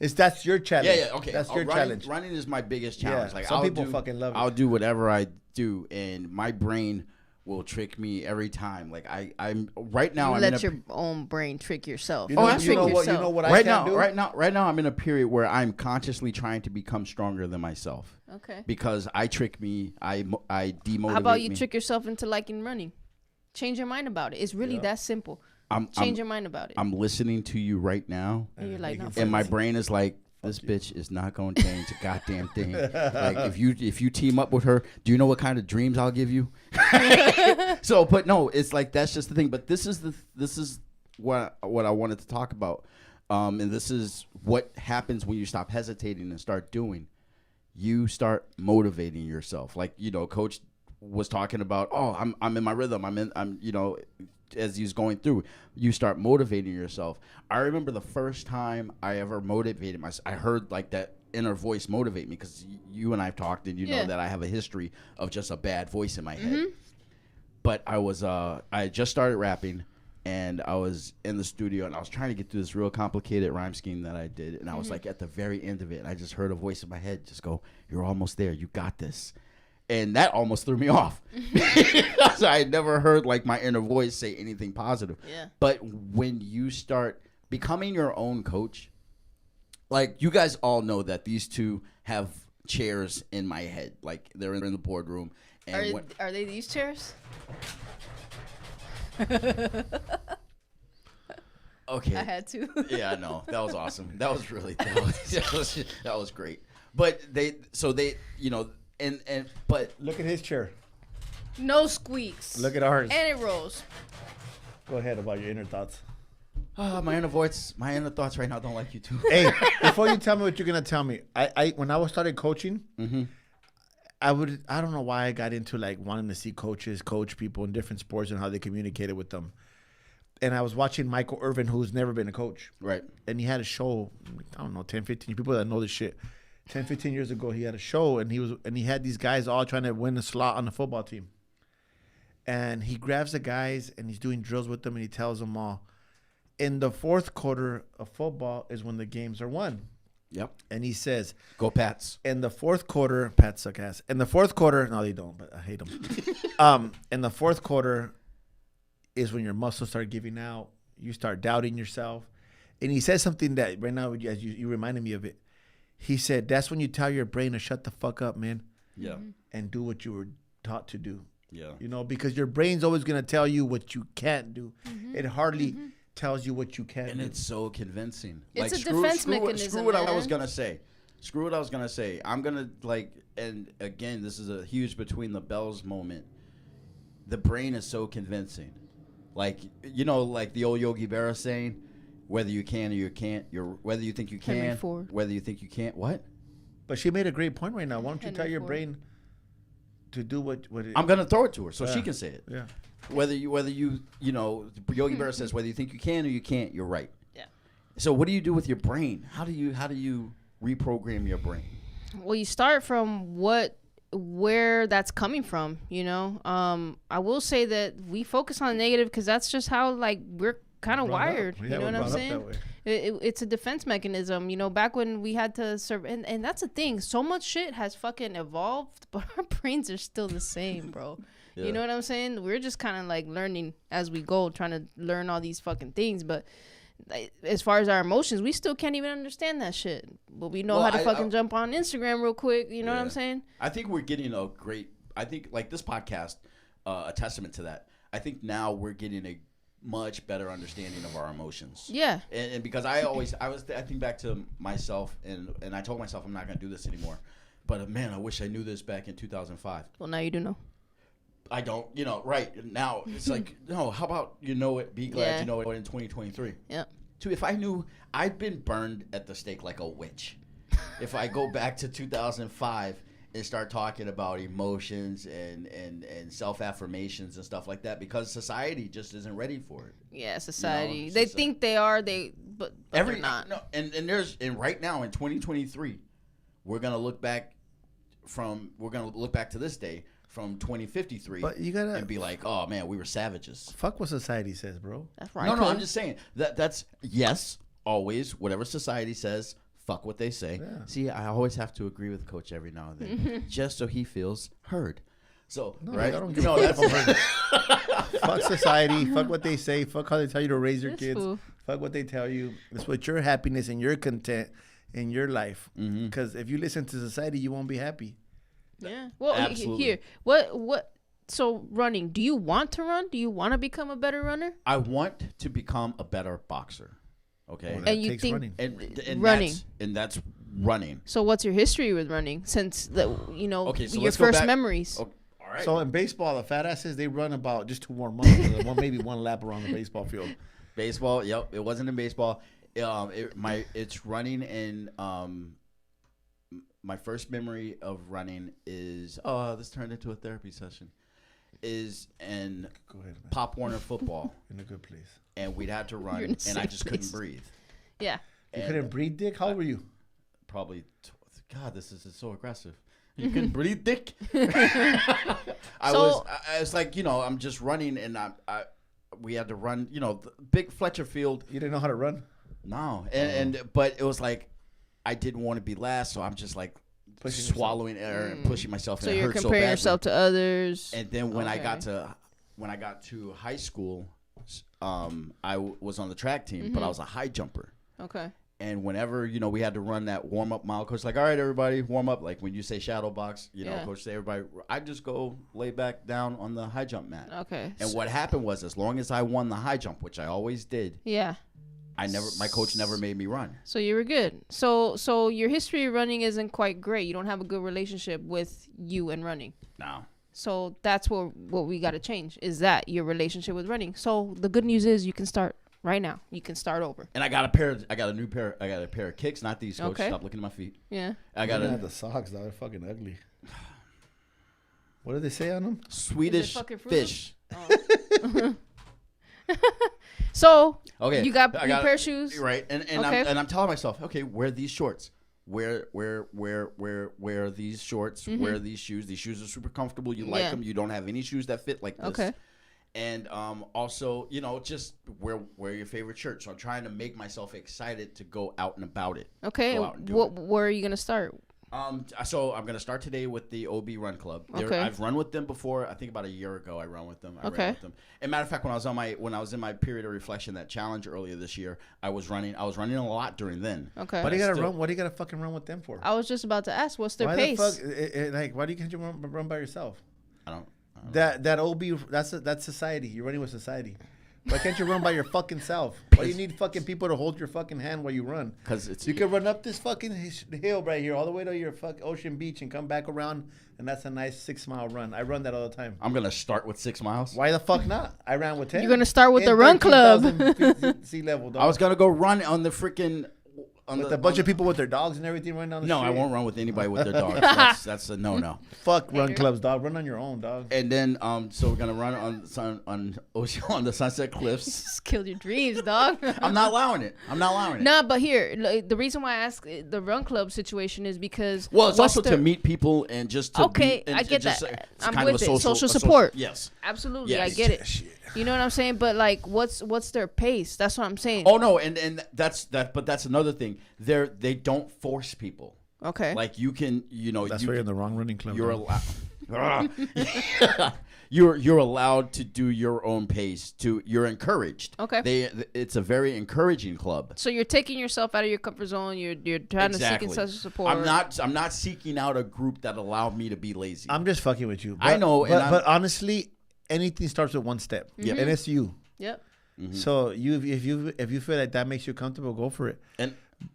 That's your challenge. Yeah. Okay. That's your challenge. Running is my biggest challenge. Yeah, like some people fucking love it. I'll do whatever I do, and my brain will trick me every time. Like I'm right now. You let your own brain trick yourself. You know what I can't do? Right now, I'm in a period where I'm consciously trying to become stronger than myself. Okay. Because I trick me. I demotivate. How about you trick yourself into liking running? Change your mind about it. It's really that simple. Change your mind about it. I'm listening to you right now, and you're like, no, and my brain is like, this bitch is not going to change a goddamn thing. Like if you team up with her, do you know what kind of dreams I'll give you? So, but no, it's like that's just the thing. But this is what I wanted to talk about, and this is what happens when you stop hesitating and start doing. You start motivating yourself. Like Coach was talking about. Oh, I'm in my rhythm. I'm as he's going through, you start motivating yourself. I remember the first time I ever motivated myself, I heard like that inner voice motivate me because you and I've talked and you know that I have a history of just a bad voice in my head. But I had just started rapping and I was in the studio and I was trying to get through this real complicated rhyme scheme that I did. And I was like at the very end of it, and I just heard a voice in my head just go, "You're almost there. You got this." And that almost threw me off. So I had never heard like my inner voice say anything positive. Yeah. But when you start becoming your own coach, like you guys all know that these two have chairs in my head. Like they're in the boardroom. And are they these chairs? Okay. I had to. Yeah, I know. That was awesome. That was that was great. But they but look at his chair. No squeaks. Look at ours. And it rolls. Go ahead about your inner thoughts. My inner thoughts right now don't like you too. Hey, before you tell me what you're gonna tell me, when I started coaching, I don't know why I got into like wanting to see coaches coach people in different sports and how they communicated with them. And I was watching Michael Irvin, who's never been a coach. Right. And he had a show, I don't know, 10, 15 people that know this shit. 10, 15 years ago, he had a show, and he had these guys all trying to win a slot on the football team. And he grabs the guys, and he's doing drills with them, and he tells them all, in the fourth quarter of football is when the games are won. Yep. And he says, "Go Pats." In the fourth quarter, Pats suck ass. In the fourth quarter, no, they don't, but I hate them. In the fourth quarter is when your muscles start giving out. You start doubting yourself. And he says something that right now, as you reminded me of it. He said, that's when you tell your brain to shut the fuck up, man. Yeah. And do what you were taught to do. Yeah. You know, because your brain's always going to tell you what you can't do. It hardly tells you what you can do. And it's so convincing. It's a defense mechanism. Screw what I was going to say. I'm going to, and again, this is a huge Between the Bellz moment. The brain is so convincing. Like the old Yogi Berra saying, whether you can or you can't, whether you think you can, whether you think you can't, what? But she made a great point right now. Why don't you tell your brain to do what I'm going to throw it to her so she can say it. Yeah. Whether you Yogi Berra says whether you think you can or you can't, you're right. Yeah. So what do you do with your brain? How do you reprogram your brain? Well, you start from where that's coming from, I will say that we focus on the negative because that's just how we're kind of wired. You know what I'm saying? It's a defense mechanism. Back when we had to serve, and that's the thing. So much shit has fucking evolved, but our brains are still the same, bro. Yeah. You know what I'm saying? We're just kind of learning as we go, trying to learn all these fucking things. But as far as our emotions, we still can't even understand that shit. But we know how to jump on Instagram real quick. You know what I'm saying? I think we're getting this podcast, a testament to that. I think now we're getting a much better understanding of our emotions. Yeah. And because I think back to myself and I told myself I'm not going to do this anymore. But man, I wish I knew this back in 2005. Well, now you do know. I don't, right now it's no, how about be glad you know it in 2023. Yeah. If I knew I'd been burned at the stake like a witch. If I go back to 2005 and start talking about emotions and self-affirmations and stuff like that because society just isn't ready for it. Yeah, society. They think they are, but they're not. No, and right now in 2023, we're going to look back to this day from 2053 and be like, oh man, we were savages. Fuck what society says, bro. That's right. No, I'm just saying that's yes, always whatever society says, fuck what they say. Yeah. See, I always have to agree with Coach every now and then, just so he feels heard. So right, I don't give that's fuck society, fuck what they say, fuck how they tell you to raise your kids, fuck what they tell you. It's what your happiness and your content in your life. Because if you listen to society, you won't be happy. Yeah. Well, absolutely. Here, what? So running. Do you want to run? Do you want to become a better runner? I want to become a better boxer. Okay. Well, and you think running. And that's running. So what's your history with running since your first memories? Okay. All right. So in baseball, the fat asses they run about just to warm up, maybe one lap around the baseball field. Baseball. Yep. It wasn't in baseball. It's running in my first memory of running is this turned into a therapy session. Is in Pop Warner football in a good place, and we'd had to run, and I just couldn't breathe. Yeah, you couldn't breathe, Dick. How old were you? Probably. God, this is so aggressive. You couldn't breathe, Dick. I was like, I'm just running, and we had to run. The big Fletcher Field. You didn't know how to run. No, but it was like. I didn't want to be last, so I'm just like swallowing air and pushing myself. So you're comparing yourself to others. And then when I got to high school, I was on the track team, but I was a high jumper. Okay. And whenever we had to run that warm up mile, coach like, all right, everybody, warm up. Like when you say shadow box, coach say everybody. I just go lay back down on the high jump mat. Okay. And what happened was, as long as I won the high jump, which I always did. Yeah. My coach never made me run. So you were good. So your history of running isn't quite great. You don't have a good relationship with you and running. No. So that's what we got to change is that your relationship with running. So the good news is you can start. right now. You can start over. And I got a new pair. I got a pair of kicks, not these. Coach, stop looking at my feet. Yeah. I got the socks. They're fucking ugly. What do they say on them? Swedish fish. Oh. So okay, you got new pair of shoes, right? And I'm telling myself, okay, wear these shorts. Wear these shorts. Wear these shoes. These shoes are super comfortable. You like them. You don't have any shoes that fit like this. Okay. And also, just wear your favorite shirt. So I'm trying to make myself excited to go out and about it. Okay. Where are you gonna start? So I'm gonna start today with the OB Run Club. I've run with them before. I think about a year ago I ran with them. I ran with them. And matter of fact, when I was in my period of reflection, that challenge earlier this year, I was running a lot during then. Okay. But you gotta run. What do you gotta fucking run with them for? I was just about to ask, what's their pace? Why can't you run by yourself? I don't that OB, that's society. You're running with society. Why can't you run by your fucking self? Why do you need fucking people to hold your fucking hand while you run? Because you can run up this fucking hill right here all the way to your fucking Ocean Beach and come back around, and that's a nice 6 mile run. I run that all the time. I'm gonna start with 6 miles. Why the fuck not? I ran with 10. You're gonna start with the run club. Sea level. Dog. I was gonna go run on the freaking. With a bunch of people with their dogs and everything running down the street? No, I won't run with anybody with their dogs. That's a no. Fuck run clubs, dog. Run on your own, dog. And then, so we're gonna run on the Sunset Cliffs. Just killed your dreams, dog. I'm not allowing it. Nah, but here, the reason why I ask the run club situation is because it's also to meet people and just to I get that. I'm with it. Social support. Yes, absolutely. Yes. I get it. You know what I'm saying? But like, what's their pace? That's what I'm saying. Oh no, and that's that. But that's another thing. They don't force people. Okay. Like you can, That's why you're in the wrong running club. You're allowed. You're allowed to do your own pace. You're encouraged. Okay. It's a very encouraging club. So you're taking yourself out of your comfort zone. You're trying to seek social support. I'm not seeking out a group that allow me to be lazy. I'm just fucking with you. I know, but honestly, anything starts with one step. Mm-hmm. And it's you. Yep. Mm-hmm. So if you feel like that makes you comfortable, go for it.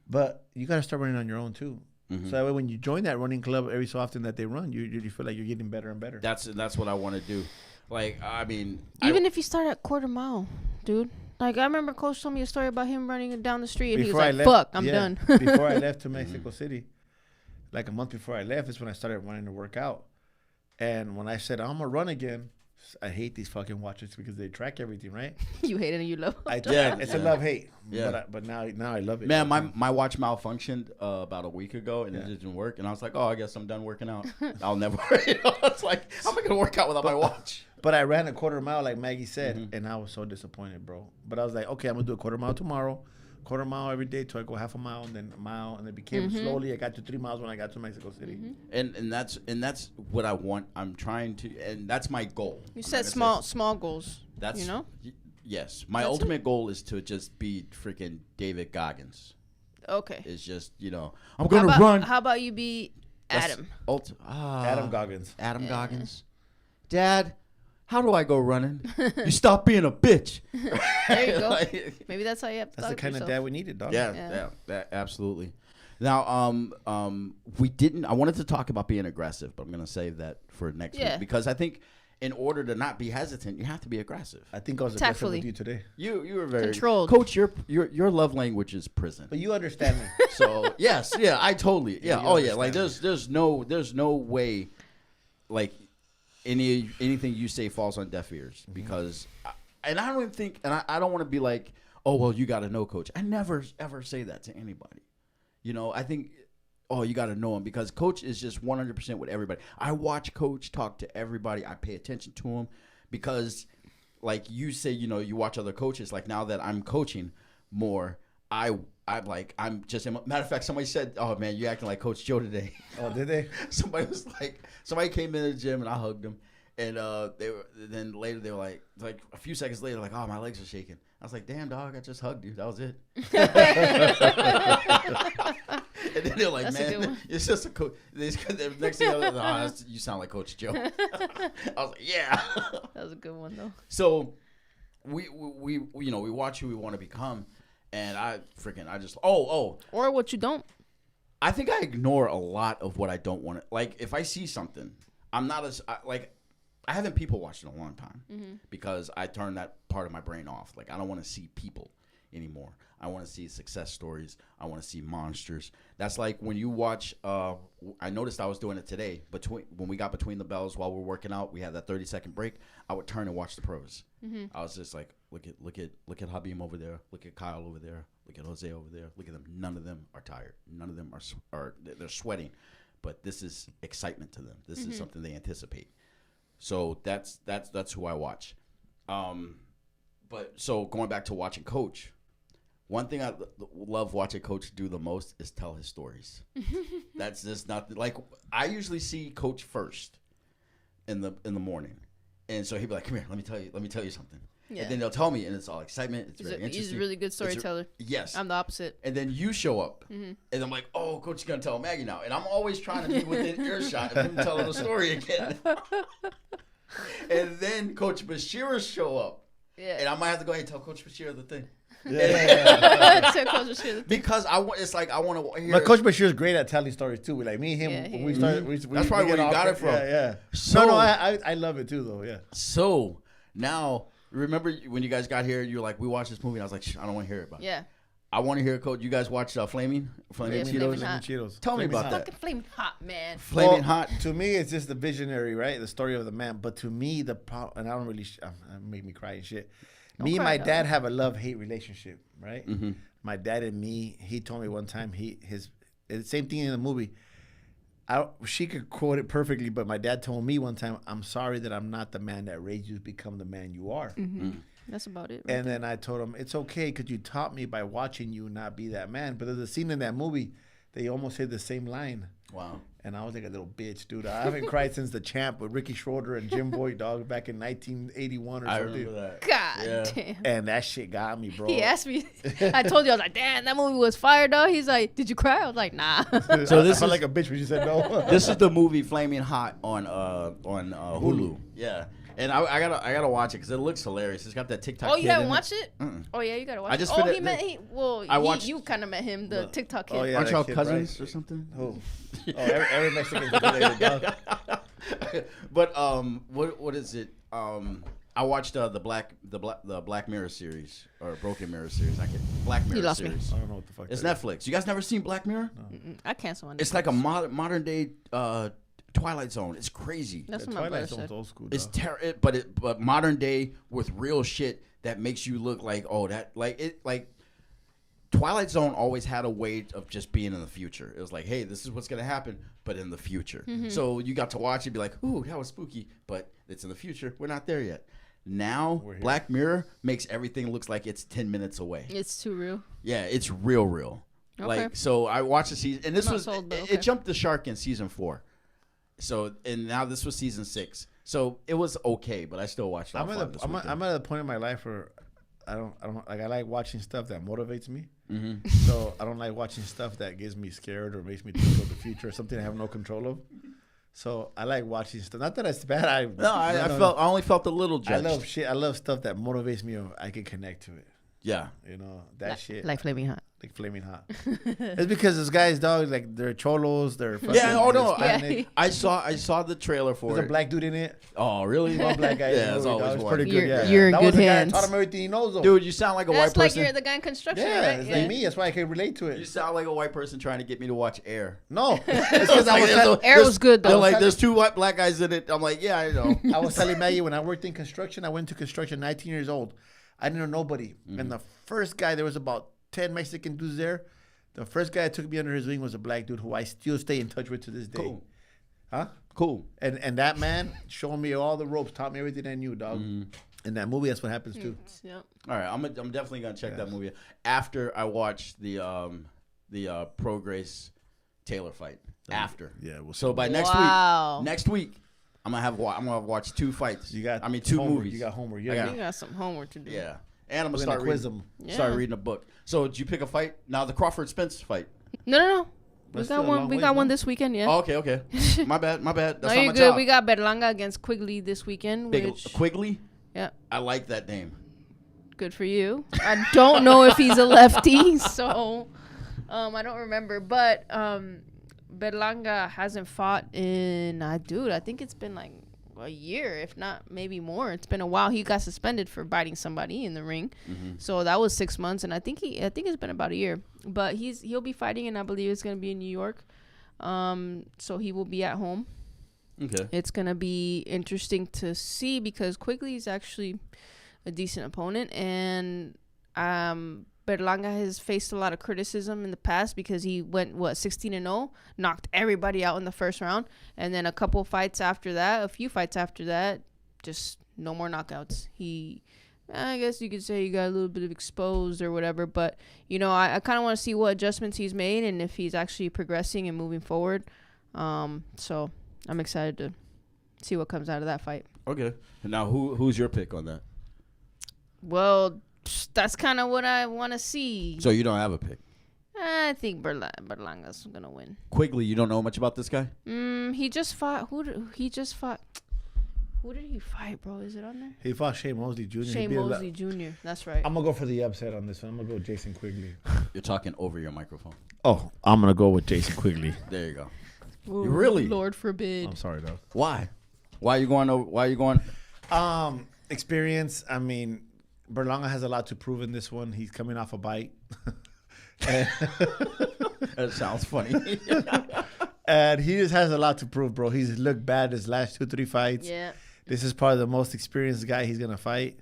But you got to start running on your own too. Mm-hmm. So that way when you join that running club every so often that they run, you feel like you're getting better and better. That's what I want to do. Like, I mean, even if you start at quarter mile, dude. Like, I remember Coach told me a story about him running down the street, and he was like, "Fuck, I'm done." Before I left to Mexico City, like a month before I left, is when I started wanting to work out. And when I said I'm gonna run again, I hate these fucking watches because they track everything, right? You hate it and you love it. It's a love-hate. Yeah. But now I love it. Man, my watch malfunctioned about a week ago, and it didn't work. And I was like, I guess I'm done working out. I'll never. It's like, how am I going to work out without my watch? But I ran a quarter mile, like Maggie said, and I was so disappointed, bro. But I was like, okay, I'm going to do a quarter mile tomorrow. Quarter mile every day till I go half a mile and then a mile, and it became slowly. I got to 3 miles when I got to Mexico City, and that's what I want. I'm trying to, and that's my goal. You set small goals. That's yes. My That's ultimate goal is to just be freaking David Goggins. Okay. It's just I'm gonna run. How about you be Adam? Adam Goggins. Adam Goggins. Dad, how do I go running? You stop being a bitch. There you go. Maybe that's how you have to That's the kind of dad we needed, dog. Yeah, absolutely. Now, I wanted to talk about being aggressive, but I'm going to save that for next week because I think in order to not be hesitant, you have to be aggressive. I think I was aggressive with you today. You were very controlled. Coach, your love language is prison. But you understand me. So, yes, I totally. Yeah. Like there's no way like anything you say falls on deaf ears because I don't even think, and I don't want to be like, oh well, you got to know Coach. I never ever say that to anybody. I think, oh, you got to know him because Coach is just 100% with everybody. I watch Coach talk to everybody. I pay attention to him because, like you say, you watch other coaches. Like now that I'm coaching more, I'm just, matter of fact, somebody said, oh man, you acting like Coach Joe today. Oh, did they? Somebody came in the gym and I hugged him. And then later they were like a few seconds later, like, oh, my legs are shaking. I was like, damn, dog, I just hugged you. That was it. And then they're like, that's man, it's just a coach. The next thing I was like, you sound like Coach Joe. I was like, yeah. That was a good one, though. So we watch who we want to become. And or what you don't. I think I ignore a lot of what I don't want to. Like, if I see something, I'm not as, I haven't people watched in a long time because I turned that part of my brain off. Like, I don't want to see people. anymore. I want to see success stories. I want to see monsters. That's like when you watch. I noticed I was doing it today. When we got Between the Bellz while we were working out, we had that 30-second break. I would turn and watch the pros. I was just like, look at Habib over there. Look at Kyle over there. Look at Jose over there. Look at them. None of them are tired. None of them are they're sweating. But this is excitement to them. This is something they anticipate. So that's who I watch. But so going back to watching Coach. One thing I love watching Coach do the most is tell his stories. That's just not like I usually see Coach first in the morning, and so he'd be like, "Come here, let me tell you something." Yeah. And then they'll tell me, and it's all excitement. It's very interesting. He's a really good storyteller. Yes, I'm the opposite. And then you show up, and I'm like, "Oh, Coach is gonna tell Maggie now," and I'm always trying to be within earshot of him telling the story again. And then Coach Bashir show up, and I might have to go ahead and tell Coach Bashir the thing. Yeah. Because I want to hear. But Coach Bashir is great at telling stories too. Like me and him, we started. That's probably where you got it from. Yeah. So, I love it too though. Yeah. So now, remember when you guys got here? You were like, we watched this movie. And I was like, I don't want to hear it about it. Yeah. I want to hear Coach. You guys watched Flaming Cheetos? Tell me about that. Fucking Flaming Hot, man. Flaming Hot. To me, it's just the visionary, right? The story of the man. But to me, and I don't really, make me cry and shit. Me and my dad have a love-hate relationship, right? My dad and me, he told me one time, the same thing in the movie. She could quote it perfectly, but my dad told me one time, I'm sorry that I'm not the man that raised you to become the man you are. That's about it. And then I told him, it's okay because you taught me by watching you not be that man. But there's a scene in that movie, they almost said the same line. Wow. And I was like a little bitch, dude. I haven't cried since The Champ with Ricky Schroeder and Jim Boyd, dog, back in 1981 or something. I remember that. God damn. And that shit got me, bro. He asked me. I told you, I was like, damn, that movie was fire, dog. He's like, did you cry? I was like, nah. So this I felt like a bitch when you said no. This is the movie Flaming Hot on Hulu. Yeah. And I gotta watch it because it looks hilarious. It's got that TikTok. Oh, you kid haven't in watched it? Oh yeah, you gotta watch it. You kind of met him, the TikTok kid. Oh, yeah, aren't y'all kid, cousins or something? Oh, every Mexican's related, dog. But what is it? I watched the Black Mirror series or Broken Mirror series. Black Mirror You lost me. series. I don't know what the fuck. It's Netflix. You guys never seen Black Mirror? No. I cancel on it. It's like a modern day Twilight Zone. It's crazy. That's what my brother said. Old school. It's but modern day with real shit that makes you look like Twilight Zone always had a way of just being in the future. It was like, hey, this is what's gonna happen, but in the future. So you got to watch it, be like, ooh, that was spooky, but it's in the future. We're not there yet. Now Black Mirror makes everything looks like it's 10 minutes away. It's too real. Yeah, it's real. Okay. Like, so I watched the season, and this was it jumped the shark in season 4. So, and now this was season 6. So it was okay, but I still watched it. I'm at a point in my life where I don't like. I like watching stuff that motivates me. So I don't like watching stuff that gets me scared or makes me think of the future or something I have no control of. So I like watching stuff. Not that it's bad. I only felt a little judged. I love stuff that motivates me or I can connect to it. Yeah. You know, that shit. Like Flaming Hot. Like Flaming Hot. It's because those guys, dog, like they're cholos, they're fucking I saw the trailer for There's it. a black dude in it. Oh, really? One black guy. Yeah, it's always one. Pretty good. Yeah. You're in good hands. I taught him everything he knows, though. Dude, you sound like a white person. That's like you're the guy in construction, right? It's like me. That's why I can relate to it. You sound like a white person trying to get me to watch Air. No. It's because Air was good, though. They're like, there's 2 white black guys in it. I'm like, yeah, I know. I was telling Maggie when I worked in construction, I went to construction 19 years old. I didn't know nobody. And the first guy, there was about 10 Mexican dudes there. The first guy that took me under his wing was a black dude who I still stay in touch with to this day. Cool. Huh? Cool. And that man showed me all the ropes, taught me everything I knew, dog. In that movie, that's what happens too. Yep. All right, I'm definitely gonna check that movie after I watch the Prograis Taylor fight. After, so by next week, I'm gonna watch 2 fights. 2 movies. You got homework. You got some homework to do. Yeah. And I'm gonna start reading a book. So did you pick a fight? Now the Crawford Spence fight. No. We got one this weekend. Yeah. Oh, okay. My bad. That's no, you're good. We got Berlanga against Quigley this weekend. Quigley. Yeah. I like that name. Good for you. I don't know if he's a lefty, so I don't remember. But Berlanga hasn't fought in I think it's been like a year, if not maybe more. It's been a while. He got suspended for biting somebody in the ring, so that was 6 months, and I think it's been about a year. But he'll be fighting, and I believe it's gonna be in New York. So he will be at home. Okay. It's gonna be interesting to see because Quigley is actually a decent opponent, and Berlanga has faced a lot of criticism in the past because he went 16-0, knocked everybody out in the first round, and then a few fights after that, just no more knockouts. I guess you could say he got a little bit of exposed or whatever, but I kind of want to see what adjustments he's made and if he's actually progressing and moving forward. So I'm excited to see what comes out of that fight. Okay. And now who's your pick on that? Well, that's kind of what I want to see. So you don't have a pick? I think Berlanga's going to win. Quigley, you don't know much about this guy? He just fought. Who did he fight, bro? Is it on there? He fought Shane Mosley Jr. Shane Mosley Jr. That's right. I'm going to go for the upset on this one. I'm going to go Jason Quigley. You're talking over your microphone. Oh, I'm going to go with Jason Quigley. There you go. Ooh, you really? Lord forbid. I'm sorry, though. Why? Why are you going over? Why are you going? Experience. I mean, Berlanga has a lot to prove in this one. He's coming off a bite. That sounds funny. And he just has a lot to prove, bro. He's looked bad his last 2-3 fights. Yeah. This is probably the most experienced guy he's gonna fight.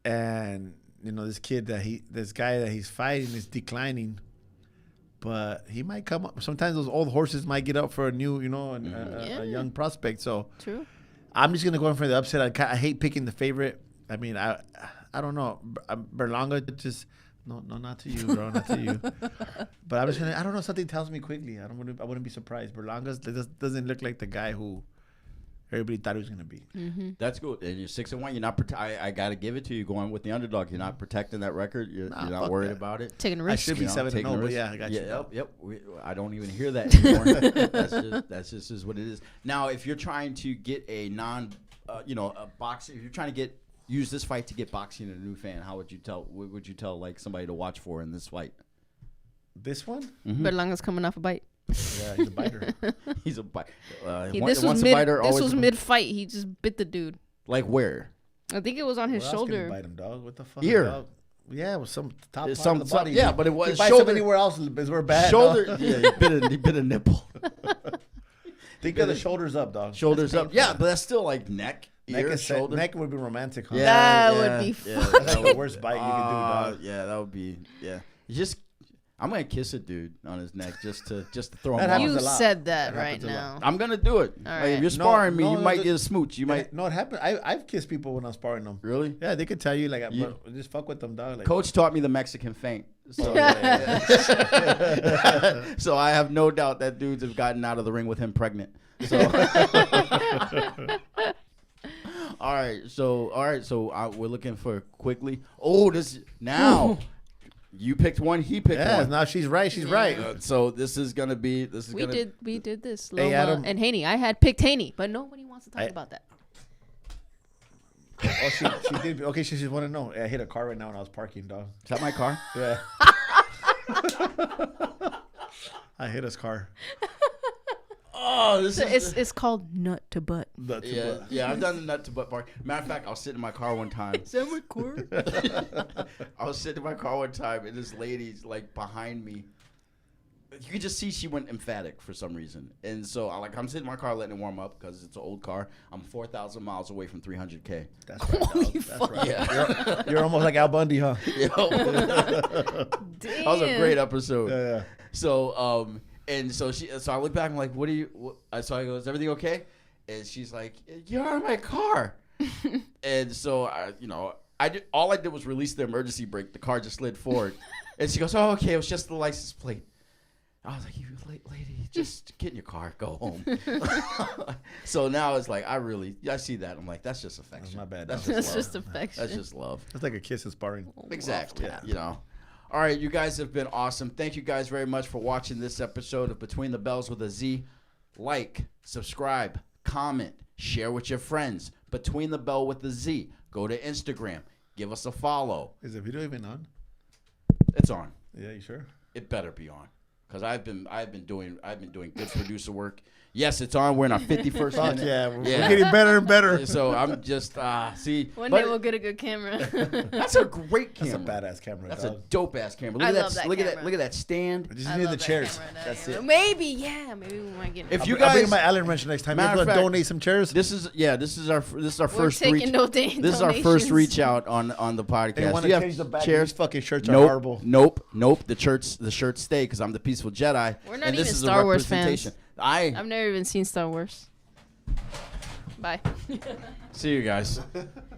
And this guy that he's fighting is declining. But he might come up. Sometimes those old horses might get up for a new, a young prospect. So True. I'm just gonna go in for the upset. I hate picking the favorite. I mean, I don't know. Berlanga just no, not to you, bro, not to you. But I'm just gonna. I don't know. Something tells me quickly. I wouldn't be surprised. Berlanga doesn't look like the guy who everybody thought he was gonna be. Mm-hmm. That's good. And you're 6-1. You're not. I gotta give it to you. Going with the underdog. You're not protecting that record. You're not worried about it. Taking a risk. I should be 7-0, but yeah, I got you. Yep. I don't even hear that anymore. That's just is what it is. Now, if you're trying to get a a boxing, if you're trying to use this fight to get boxing a new fan, what would you tell like somebody to watch for in this fight? This one? Mm-hmm. Berlanga's coming off a bite. Yeah, he's a biter. He's a biter. This was mid-fight. He just bit the dude. Like where? I think it was on his shoulder. Bite him, dog. What the fuck? Ear. Dog? Yeah, it was some top part of the body. Yeah, but it was shoulder. Anywhere else is where bad. Shoulder. Dog. Yeah, he bit a nipple. Think of the shoulders up, dog. Shoulders up. Yeah, but that's still like neck. Shoulder. Neck would be romantic, huh? That would be that's like the worst bite you can do, dog. Yeah, that would be. Yeah, I'm gonna kiss a dude on his neck just to throw him That off. happens You a lot. said that That right happens a now. lot. I'm gonna do it. All Like, right. if you're sparring me, you might no, get a smooch. You might. No, it happened. I've kissed people when I'm sparring them. Really? Yeah, they could tell you like, just fuck with them, dog. Like, Coach taught me the Mexican feint. So, so I have no doubt that dudes have gotten out of the ring with him pregnant. So. All right, so we're looking for Quigley. Oh, now you picked one, he picked one. Now she's right. She's right. So this is gonna be. We did this. Hey, Loma Adam. and Haney. I had picked Haney, but nobody wants to talk about that. Oh, she did. Okay, she just want to know. I hit a car right now when I was parking, dog. Is that my car? Yeah. I hit his car. Oh, It's called nut to butt. Yeah, I've done the nut to butt part. Matter of fact, I was sitting in my car one time. Is that record? I was sitting in my car one time, and this lady's like behind me. You could just see she went emphatic for some reason, and so I'm sitting in my car letting it warm up because it's an old car. I'm 4,000 miles away from 300K. That's right. Dog. That's right. Yeah. You're almost like Al Bundy, huh? That was a great episode. Yeah. So so I look back. I'm like, "What are you?" So I go, "Is everything okay?" And she's like, "You're out of my car." And so all I did was release the emergency brake. The car just slid forward, and she goes, "Oh, okay. It was just the license plate." I was like, "You lady, just get in your car, go home." So now it's like I see that. I'm like, that's just affection. That's not bad. That's just affection. That's just love. That's like a kiss and sparring. Exactly. Yeah. All right, you guys have been awesome. Thank you guys very much for watching this episode of Between the Bellz with a Z. Like, subscribe, comment, share with your friends. Between the Bell with a Z. Go to Instagram. Give us a follow. Is the video even on? It's on. Yeah, you sure? It better be on, because I've been doing good producer work. Yes, it's on. We're in our 51st Fuck minute. yeah, we're getting better and better. So I'm just see. One day we'll get a good camera. That's a great camera. That's a badass camera. That's dog. a dope ass camera. I Look at love that. that Look at that. camera. Look at that stand. We just I need the love that chairs. camera, That's yeah. it. Maybe we might get. If you I'll guys, bring my Allen wrench next time. Matter You're of gonna fact, donate some chairs. this is our We're first taking reach. no This is our first reach out on the podcast. They want Do you to have change the back. chairs? These fucking shirts are Nope, horrible. nope. The shirts stay because I'm the peaceful Jedi. We're not and this even is Star a Wars representation. fans. I've never even seen Star Wars. Bye. See you guys.